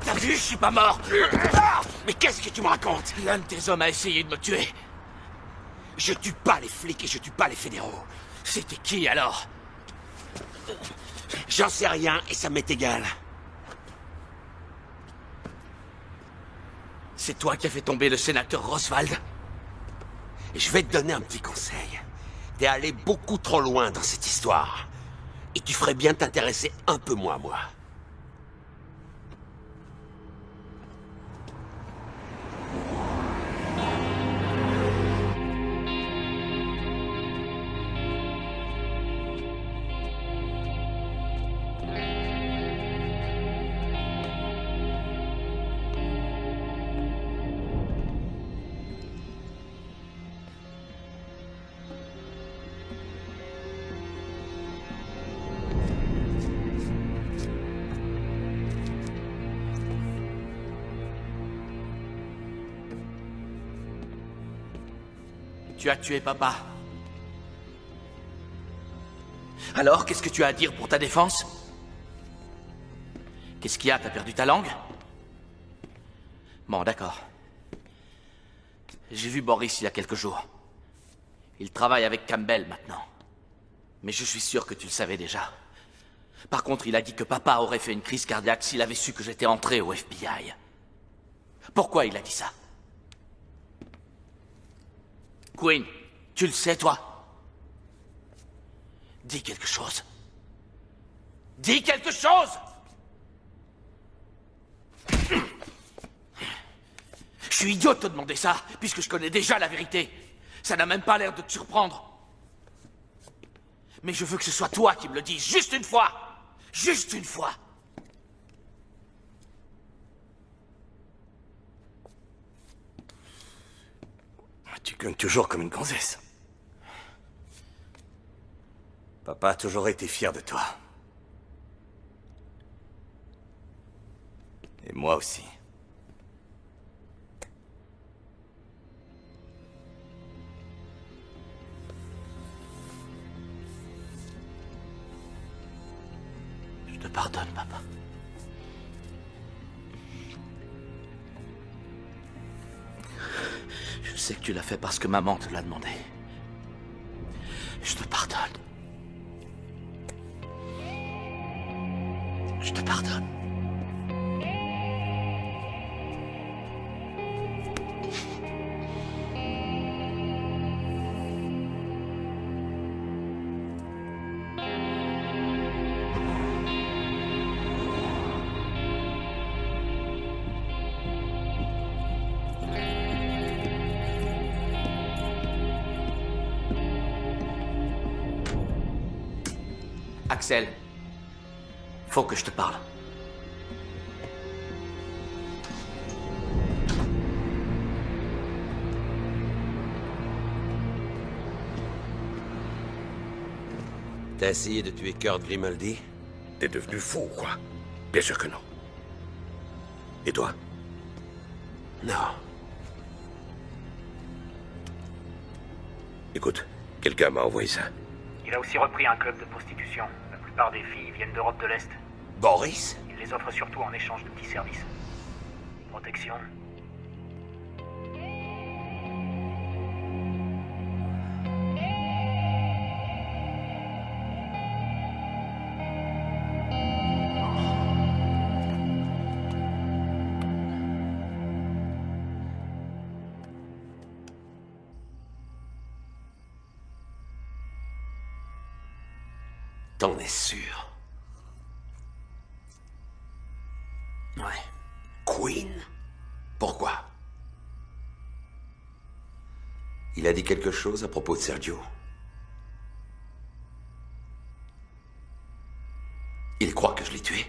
T'as vu, je suis pas mort. Mais qu'est-ce que tu me racontes? L'un de tes hommes a essayé de me tuer. Je tue pas les flics et je tue pas les fédéraux. C'était qui alors? J'en sais rien et ça m'est égal. C'est toi qui as fait tomber le sénateur Roswald? Je vais te donner un petit conseil. T'es allé beaucoup trop loin dans cette histoire. Et tu ferais bien t'intéresser un peu moins à moi. Tu as tué papa. Alors, qu'est-ce que tu as à dire pour ta défense? Qu'est-ce qu'il y a? T'as perdu ta langue? Bon, d'accord. J'ai vu Boris il y a quelques jours. Il travaille avec Campbell maintenant. Mais je suis sûr que tu le savais déjà. Par contre, il a dit que papa aurait fait une crise cardiaque s'il avait su que j'étais entré au FBI. Pourquoi il a dit ça? Quinn, tu le sais, toi? Dis quelque chose. Dis quelque chose! Je suis idiot de te demander ça, puisque je connais déjà la vérité. Ça n'a même pas l'air de te surprendre. Mais je veux que ce soit toi qui me le dises, juste une fois! Juste une fois! Tu cognes toujours comme une gonzesse. Papa a toujours été fier de toi. Et moi aussi. Je te pardonne, papa. Je sais que tu l'as fait parce que maman te l'a demandé. Je te pardonne. Je te pardonne. Axel, faut que je te parle. T'as essayé de tuer Kurt Grimaldi? T'es devenu fou, quoi? Bien sûr que non. Et toi? Non. Écoute, quelqu'un m'a envoyé ça. Il a aussi repris un club de prostitution. La plupart des filles viennent d'Europe de l'Est. Boris? Il les offre surtout en échange de petits services. Protection. T'en es sûr? Ouais. Quinn? Pourquoi? Il a dit quelque chose à propos de Sergio? Il croit que je l'ai tué?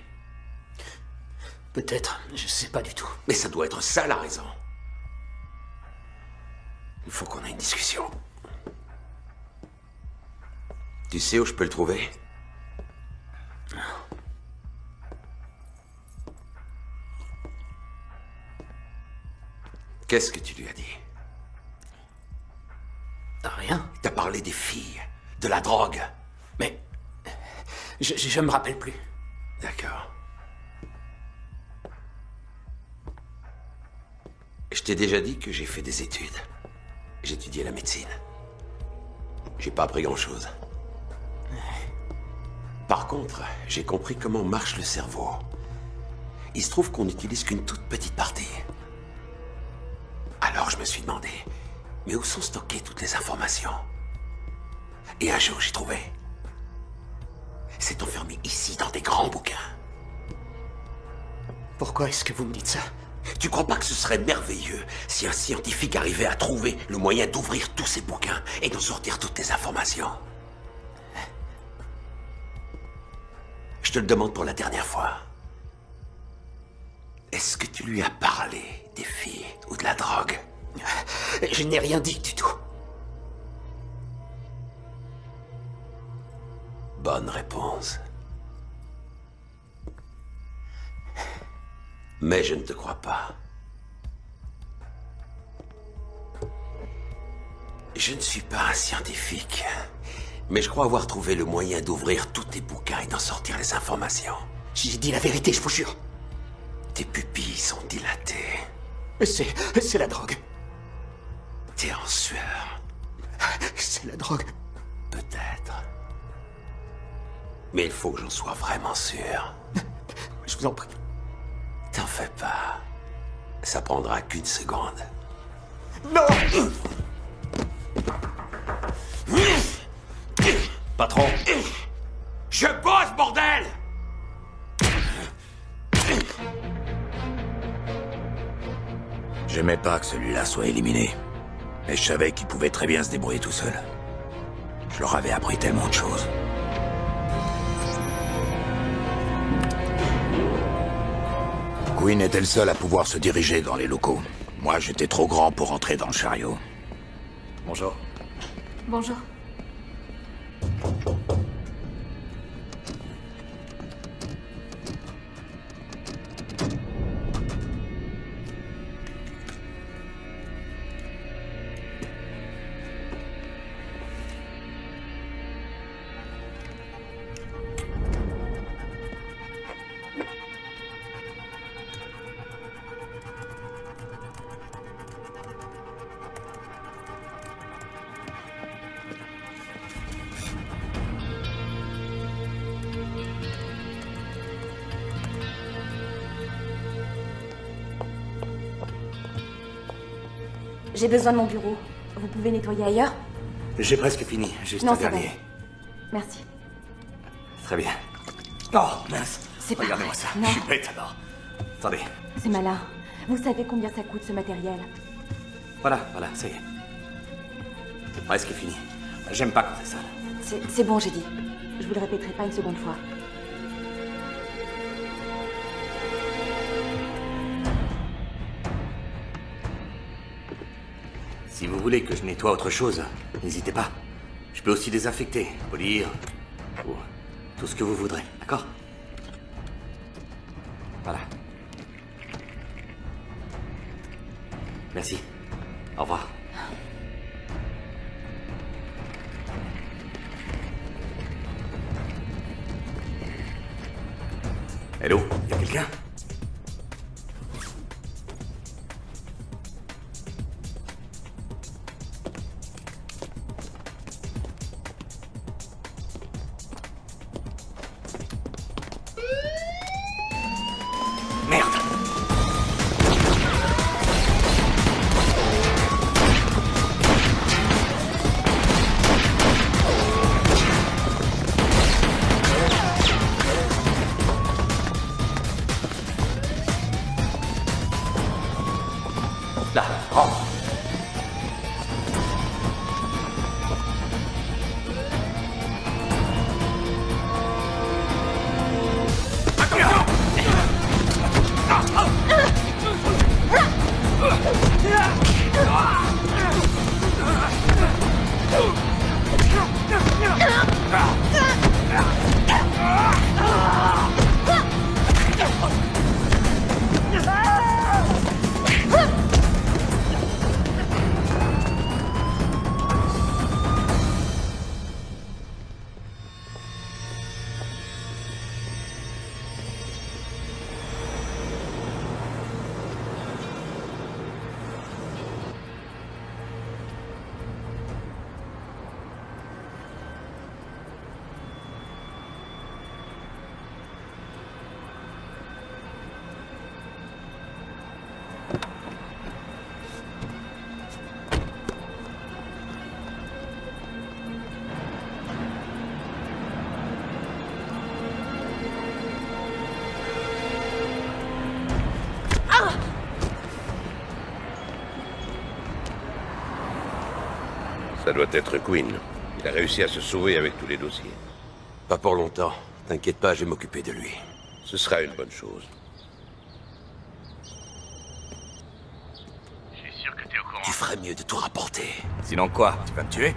Peut-être, je sais pas du tout. Mais ça doit être ça la raison. Il faut qu'on ait une discussion. Tu sais où je peux le trouver? Qu'est-ce que tu lui as dit? Rien. T'as parlé des filles, de la drogue. Mais... Je me rappelle plus. D'accord. Je t'ai déjà dit que j'ai fait des études. J'ai étudié la médecine. J'ai pas appris grand-chose. Par contre, j'ai compris comment marche le cerveau. Il se trouve qu'on n'utilise qu'une toute petite partie. Alors je me suis demandé, mais où sont stockées toutes les informations? Et un jour, j'ai trouvé. C'est enfermé ici, dans des grands bouquins. Pourquoi est-ce que vous me dites ça? Tu crois pas que ce serait merveilleux si un scientifique arrivait à trouver le moyen d'ouvrir tous ces bouquins et d'en sortir toutes les informations? Je te le demande pour la dernière fois. Est-ce que tu lui as parlé des filles ou de la drogue? Je n'ai rien dit du tout. Bonne réponse. Mais je ne te crois pas. Je ne suis pas un scientifique, mais je crois avoir trouvé le moyen d'ouvrir tous tes bouquins et d'en sortir les informations. J'ai dit la vérité, je vous jure. Tes pupilles sont dilatées. C'est la drogue. T'es en sueur. C'est la drogue. Peut-être. Mais il faut que j'en sois vraiment sûr. Je vous en prie. T'en fais pas. Ça prendra qu'une seconde. Non! Patron. Je bosse, bordel! J'aimais pas que celui-là soit éliminé. Mais je savais qu'il pouvait très bien se débrouiller tout seul. Je leur avais appris tellement de choses. Quinn était le seul à pouvoir se diriger dans les locaux. Moi, j'étais trop grand pour entrer dans le chariot. Bonjour. Bonjour. J'ai besoin de mon bureau. Vous pouvez nettoyer ailleurs? J'ai presque fini, juste Non, un ça va. dernier. Merci. Très bien. Oh, mince. C'est pas Regardez-moi vrai. ça. Non. Je suis bête alors. Attendez. C'est malin. Vous savez combien ça coûte ce matériel? Voilà, ça y est. C'est presque fini. J'aime pas quand c'est sale. C'est bon, j'ai dit. Je vous le répéterai pas une seconde fois. Si vous voulez que je nettoie autre chose, n'hésitez pas. Je peux aussi désinfecter, polir, ou tout ce que vous voudrez, d'accord? Voilà. Merci. Au revoir. Hello, y a quelqu'un? Merde! Ça doit être Quinn. Il a réussi à se sauver avec tous les dossiers. Pas pour longtemps. T'inquiète pas, je vais m'occuper de lui. Ce sera une bonne chose. Je suis sûr que t'es au courant. Tu ferais mieux de tout rapporter. Sinon quoi? Tu vas me tuer?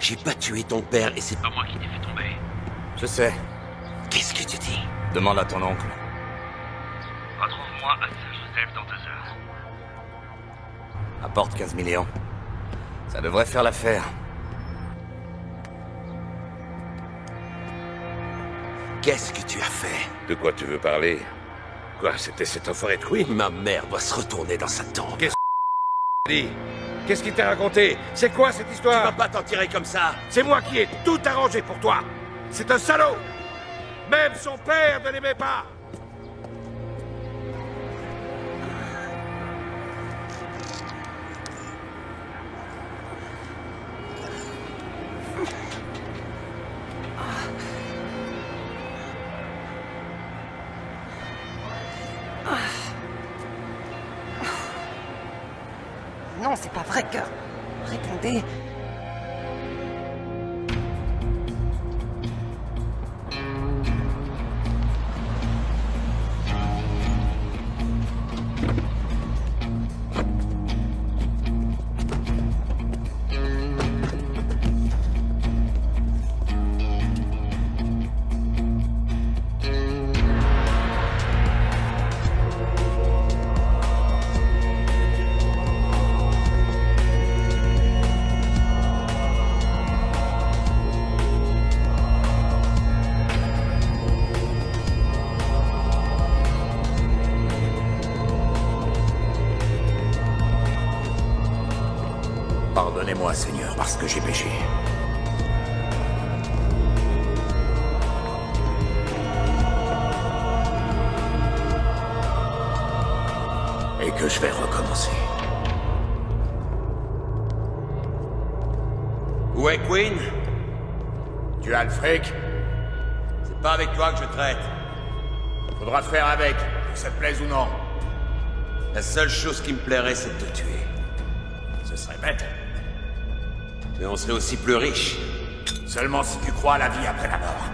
J'ai pas tué ton père et c'est pas moi qui t'ai fait tomber. Je sais. Qu'est-ce que tu dis? Demande à ton oncle. Retrouve-moi à Saint-Joseph dans 2 heures. Apporte 15 millions. Ça devrait faire l'affaire. Qu'est-ce que tu as fait? De quoi tu veux parler? Quoi, c'était cet enfoiré de Quinn? Ma mère doit se retourner dans sa tombe. Qu'est-ce que dit? Qu'est-ce qu'il t'a raconté? C'est quoi cette histoire? Tu vas pas t'en tirer comme ça. C'est moi qui ai tout arrangé pour toi. C'est un salaud. Même son père ne l'aimait pas. Non, c'est pas vrai que... Répondez... Pardonnez-moi, Seigneur, parce que j'ai péché. Et que je vais recommencer. Où est Quinn? Tu as le fric? C'est pas avec toi que je traite. Faudra faire avec, que ça te plaise ou non. La seule chose qui me plairait, c'est de te tuer. Ce serait bête. Mais on serait aussi plus riche. Seulement si tu crois à la vie après la mort.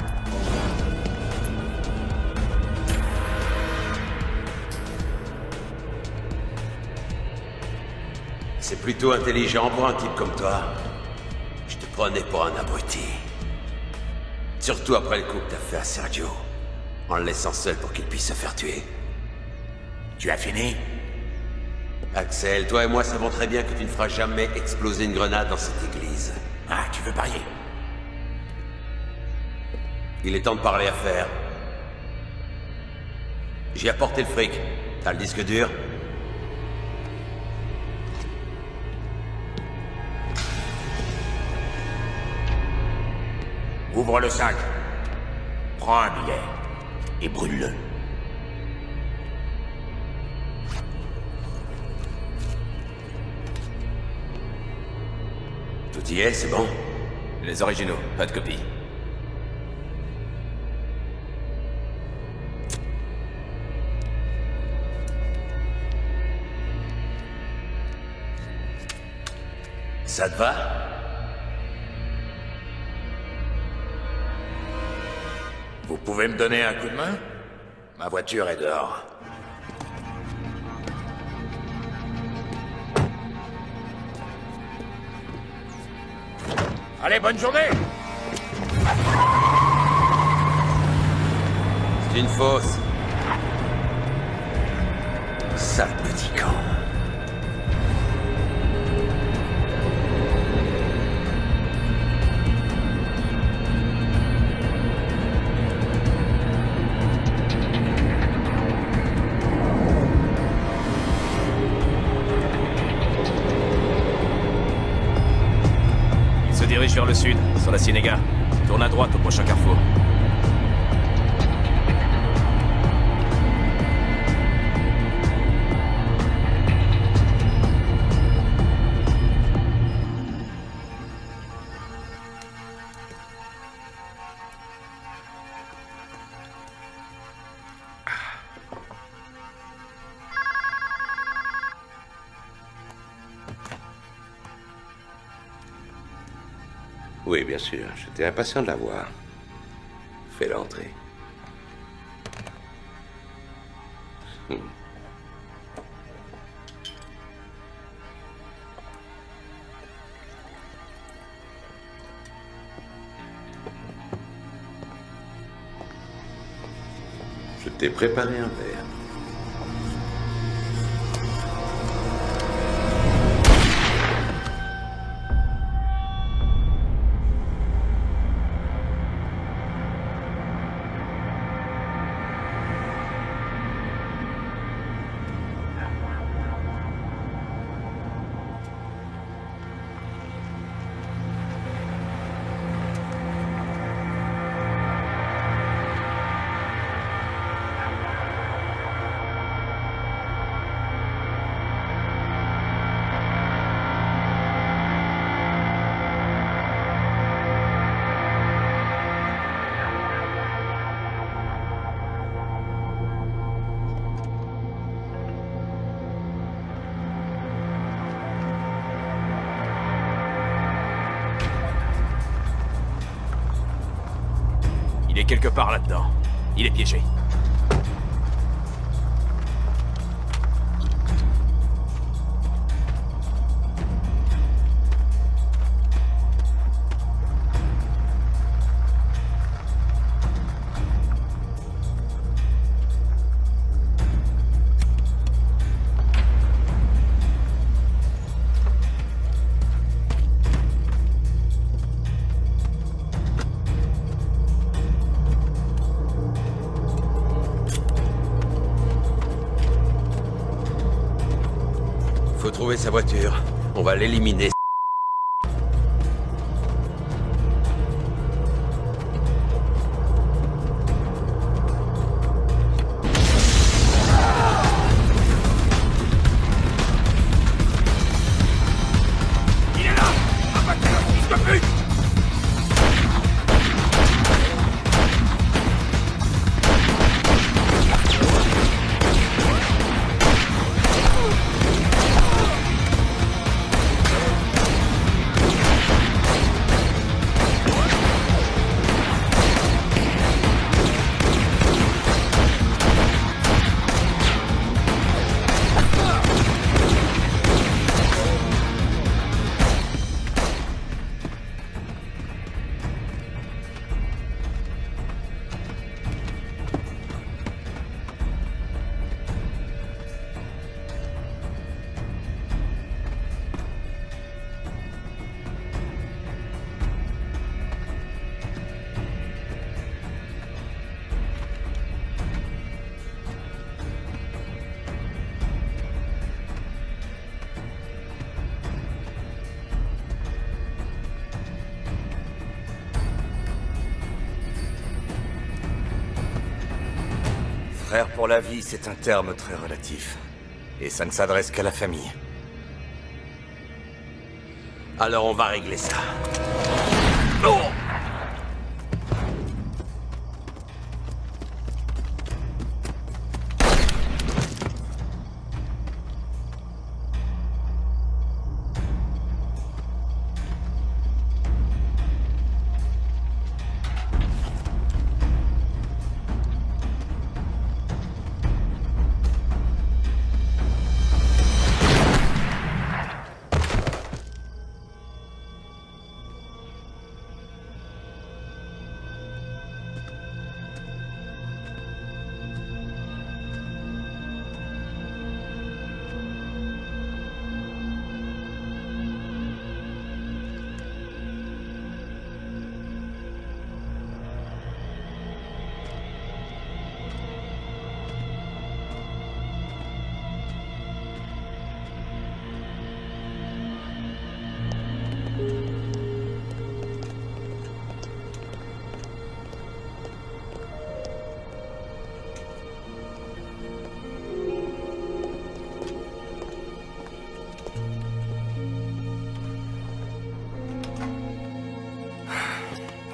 C'est plutôt intelligent pour un type comme toi. Je te prenais pour un abruti. Surtout après le coup que t'as fait à Sergio. En le laissant seul pour qu'il puisse se faire tuer. Tu as fini? Axel, toi et moi savons très bien que tu ne feras jamais exploser une grenade dans cette église. Ah, tu veux parier? Il est temps de parler affaires. J'ai apporté le fric. T'as le disque dur? Ouvre le sac. Prends un billet. Et brûle-le. Tout y est, c'est bon? Les originaux, pas de copie. Ça te va? Vous pouvez me donner un coup de main? Ma voiture est dehors. Allez, bonne journée! C'est une fausse. Sale petit con. Dirige vers le sud, sur la Ciénéga. Tourne à droite au prochain carrefour. Oui, bien sûr. J'étais impatient de la voir. Fais-la entrer. Je t'ai préparé un verre. Il est quelque part là-dedans. Il est piégé. Faut trouver sa voiture. On va l'éliminer. Il est là! Abattez-le, fils de pute! Frère pour la vie, c'est un terme très relatif. Et ça ne s'adresse qu'à la famille. Alors on va régler ça. Oh!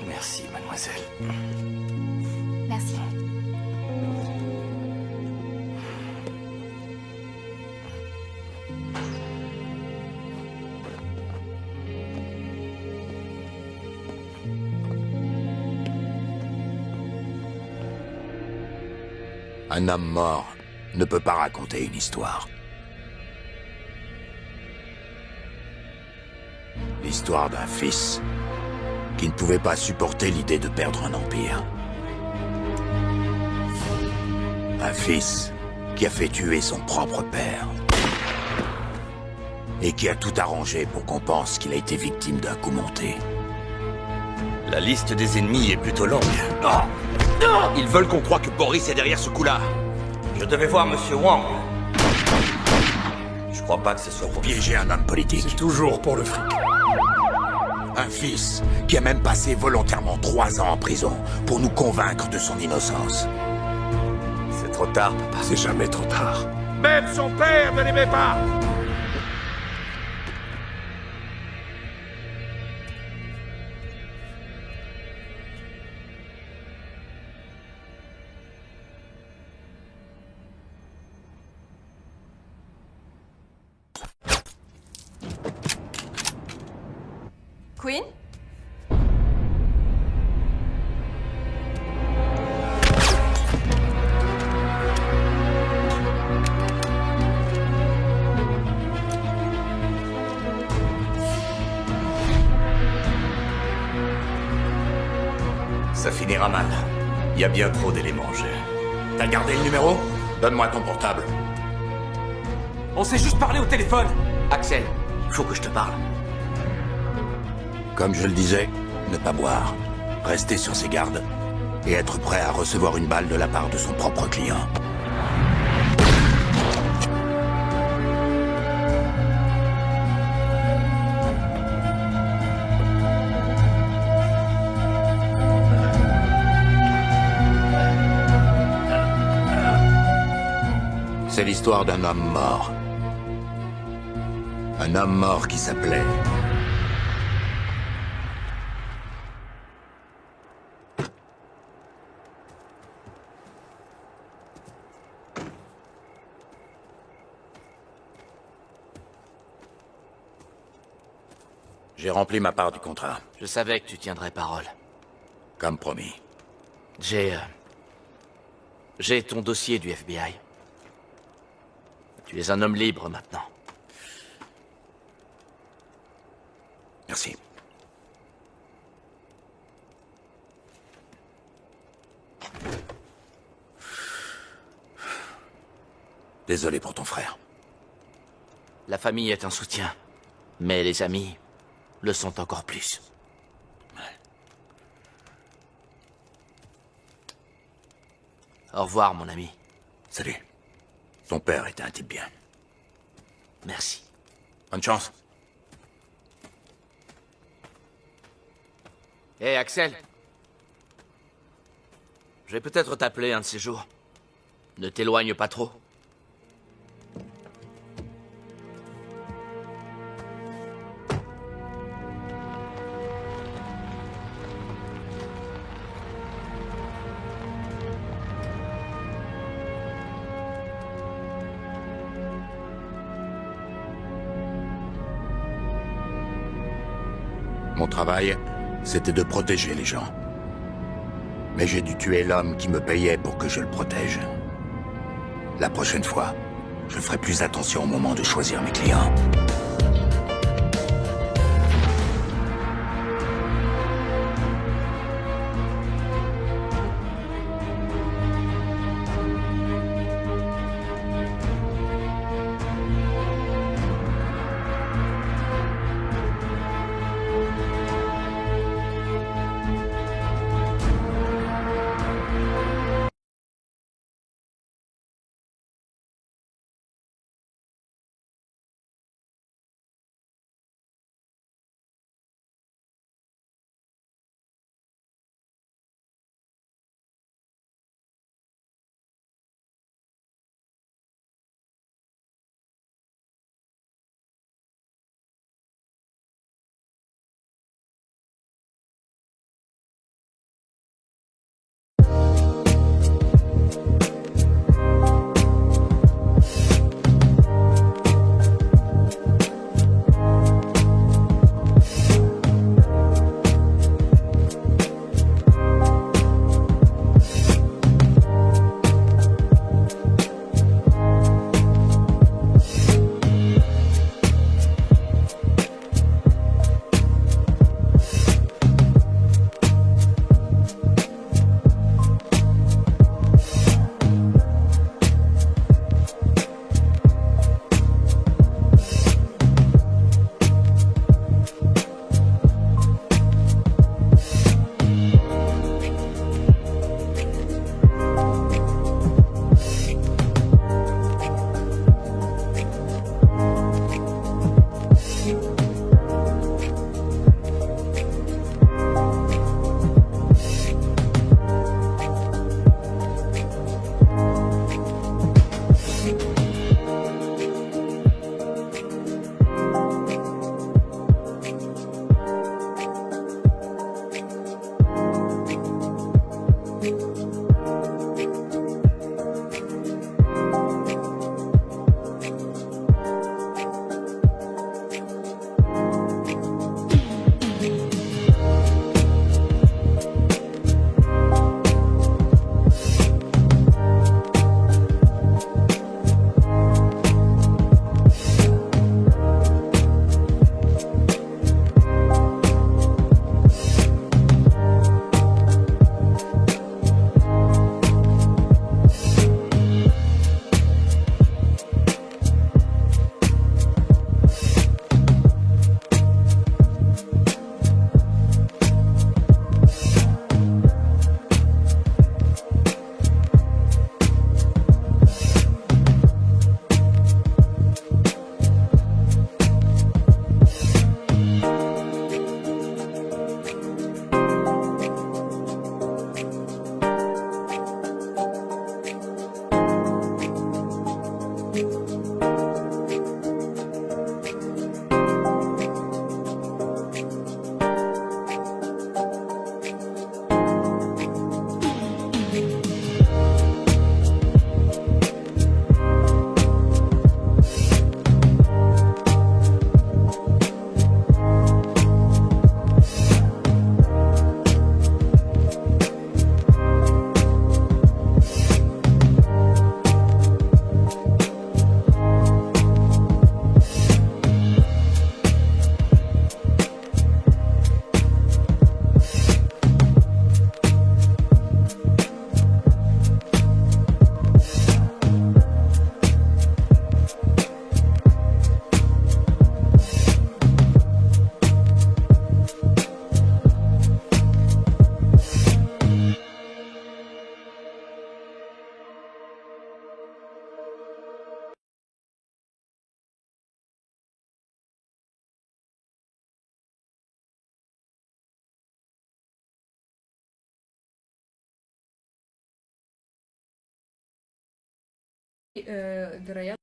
Merci, mademoiselle. Merci. Un homme mort ne peut pas raconter une histoire. L'histoire d'un fils qui ne pouvait pas supporter l'idée de perdre un empire. Un fils qui a fait tuer son propre père. Et qui a tout arrangé pour qu'on pense qu'il a été victime d'un coup monté. La liste des ennemis est plutôt longue. Ils veulent qu'on croie que Boris est derrière ce coup-là. Je devais voir Monsieur Wang. Je crois pas que ce soit pour piéger un homme politique. C'est toujours pour le fric. Un fils qui a même passé volontairement 3 ans en prison pour nous convaincre de son innocence. C'est trop tard, papa. C'est jamais trop tard. Même son père ne l'aimait pas. Queen? Ça finira mal. Il y a bien trop d'éléments en jeu. T'as gardé le numéro? Donne-moi ton portable. On s'est juste parlé au téléphone. Axel, il faut que je te parle. Comme je le disais, ne pas boire, rester sur ses gardes et être prêt à recevoir une balle de la part de son propre client. C'est l'histoire d'un homme mort. Un homme mort qui s'appelait... J'ai rempli ma part du contrat. Je savais que tu tiendrais parole. Comme promis. J'ai ton dossier du FBI. Tu es un homme libre maintenant. Merci. Désolé pour ton frère. La famille est un soutien, mais les amis le sont encore plus. Au revoir, mon ami. Salut. Ton père était un type bien. Merci. Bonne chance. Hé, Axel. Je vais peut-être t'appeler un de ces jours. Ne t'éloigne pas trop. Mon travail, c'était de protéger les gens. Mais j'ai dû tuer l'homme qui me payait pour que je le protège. La prochaine fois, je ferai plus attention au moment de choisir mes clients. вероятно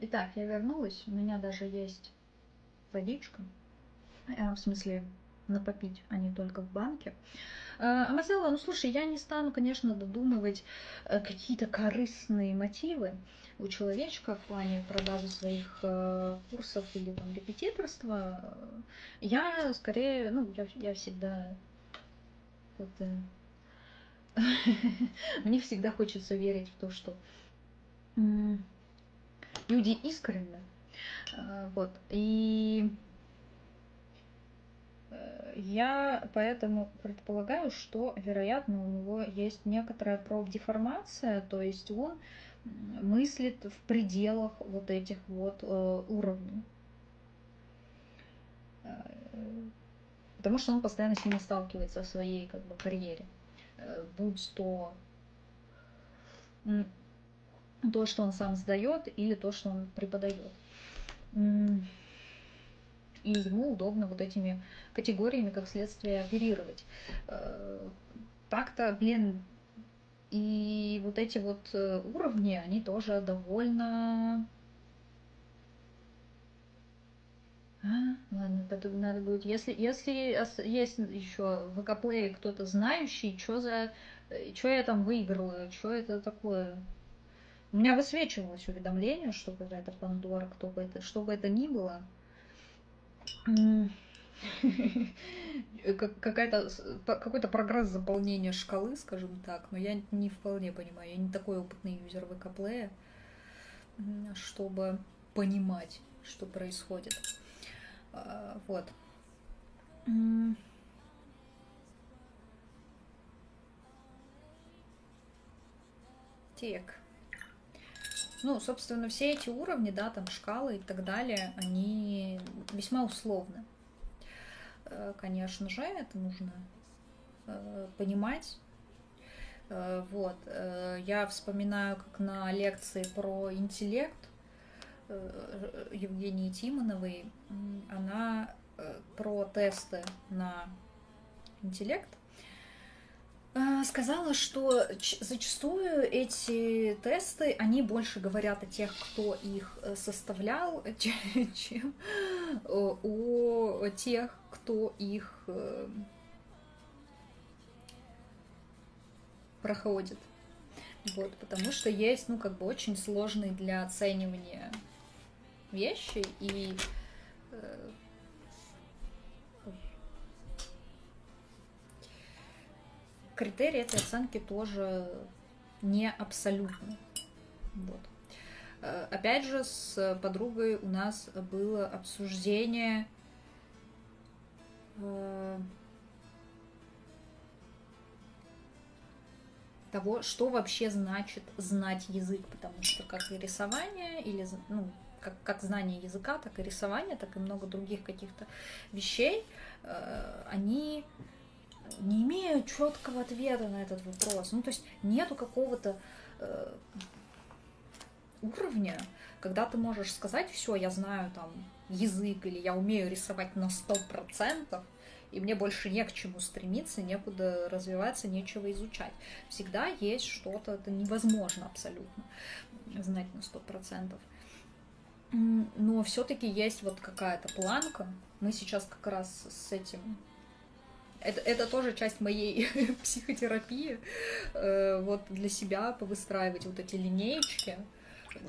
Итак, я вернулась. У меня даже есть водичка. В смысле, на попить, а не только в банке. Амазела, ну слушай, я не стану, конечно, додумывать какие-то корыстные мотивы у человечка в плане продажи своих курсов или там репетиторства. Я скорее, ну, я всегда мне всегда хочется верить в то, что люди искренны. Вот. И я поэтому предполагаю, что, вероятно, у него есть некоторая профдеформация, то есть он мыслит в пределах вот этих вот уровней. Потому что он постоянно с ними сталкивается в своей как бы карьере. Будь то то, что он сам сдает, или то, что он преподает. И ему удобно вот этими категориями, как следствие, оперировать. Так-то, блин, и вот эти вот уровни, они тоже довольно... Ладно, надо будет... Если есть еще в ВК-плее кто-то знающий, что я там выиграла, что это такое... У меня высвечивалось уведомление, что какая-то Пандора, что бы это ни было. Какой-то прогресс заполнения шкалы, скажем так, но я не вполне понимаю, я не такой опытный юзер ВК-плея, чтобы понимать, что происходит. Вот. Так. Ну, собственно, все эти уровни, да, там шкалы и так далее, они весьма условны. Конечно же, это нужно понимать. Вот. Я вспоминаю, как на лекции про интеллект Евгении Тимоновой, она про тесты на интеллект сказала, что зачастую эти тесты, они больше говорят о тех, кто их составлял, чем о тех, кто их проходит. Вот, потому что есть, ну, как бы очень сложные для оценивания вещи, и критерии этой оценки тоже не абсолютны. Вот. Опять же, с подругой у нас было обсуждение того, что вообще значит знать язык, потому что как и рисование, или, ну, как знание языка, так и рисование, так и много других каких-то вещей, они не имеют четкого ответа на этот вопрос. Ну, то есть нету какого-то уровня, когда ты можешь сказать: все, я знаю там язык, или я умею рисовать на 100%, и мне больше не к чему стремиться, некуда развиваться, нечего изучать. Всегда есть что-то, это невозможно абсолютно знать на 100%. Но все-таки есть вот какая-то планка. Мы сейчас как раз с этим... Это тоже часть моей психотерапии, вот для себя повыстраивать вот эти линеечки,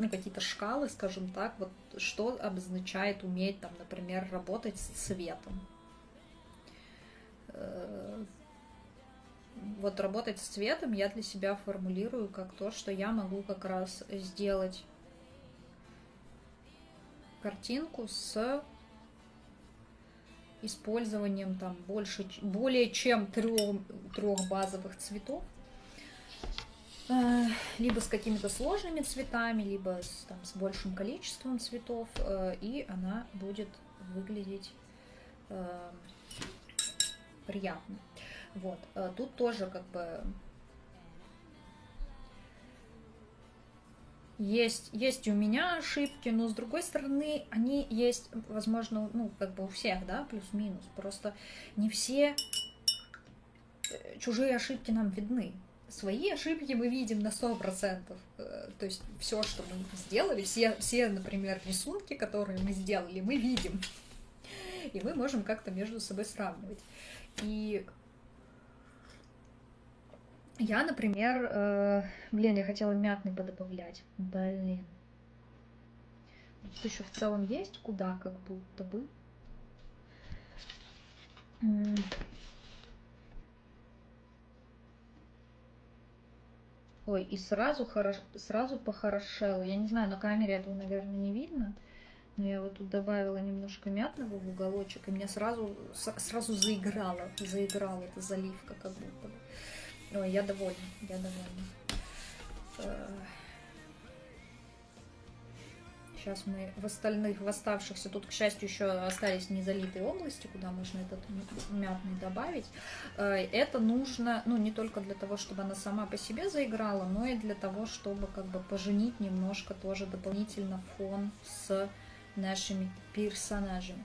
ну, какие-то шкалы, скажем так, вот что обозначает уметь, там, например, работать с цветом. Вот работать с цветом я для себя формулирую как то, что я могу как раз сделать картинку с использованием там более чем трех базовых цветов, либо с какими-то сложными цветами, либо с большим количеством цветов, и она будет выглядеть приятно. Вот. Тут тоже как бы есть у меня ошибки, но с другой стороны они есть, возможно, ну, как бы у всех, да, плюс-минус. Просто не все чужие ошибки нам видны. Свои ошибки мы видим на 100%. То есть все, что мы сделали, все, например, рисунки, которые мы сделали, мы видим. И мы можем как-то между собой сравнивать. И я, например, блин, я хотела мятный подобавлять. Блин. Тут еще в целом есть куда, как будто бы. Ой, и сразу похорошело. Я не знаю, на камере этого, наверное, не видно. Но я вот тут добавила немножко мятного в уголочек, и меня сразу заиграла эта заливка, как будто бы. Ой, я довольна. Сейчас мы в оставшихся, тут, к счастью, еще остались незалитые области, куда можно этот мятный добавить. Это нужно, ну, не только для того, чтобы она сама по себе заиграла, но и для того, чтобы как бы поженить немножко тоже дополнительно фон с нашими персонажами.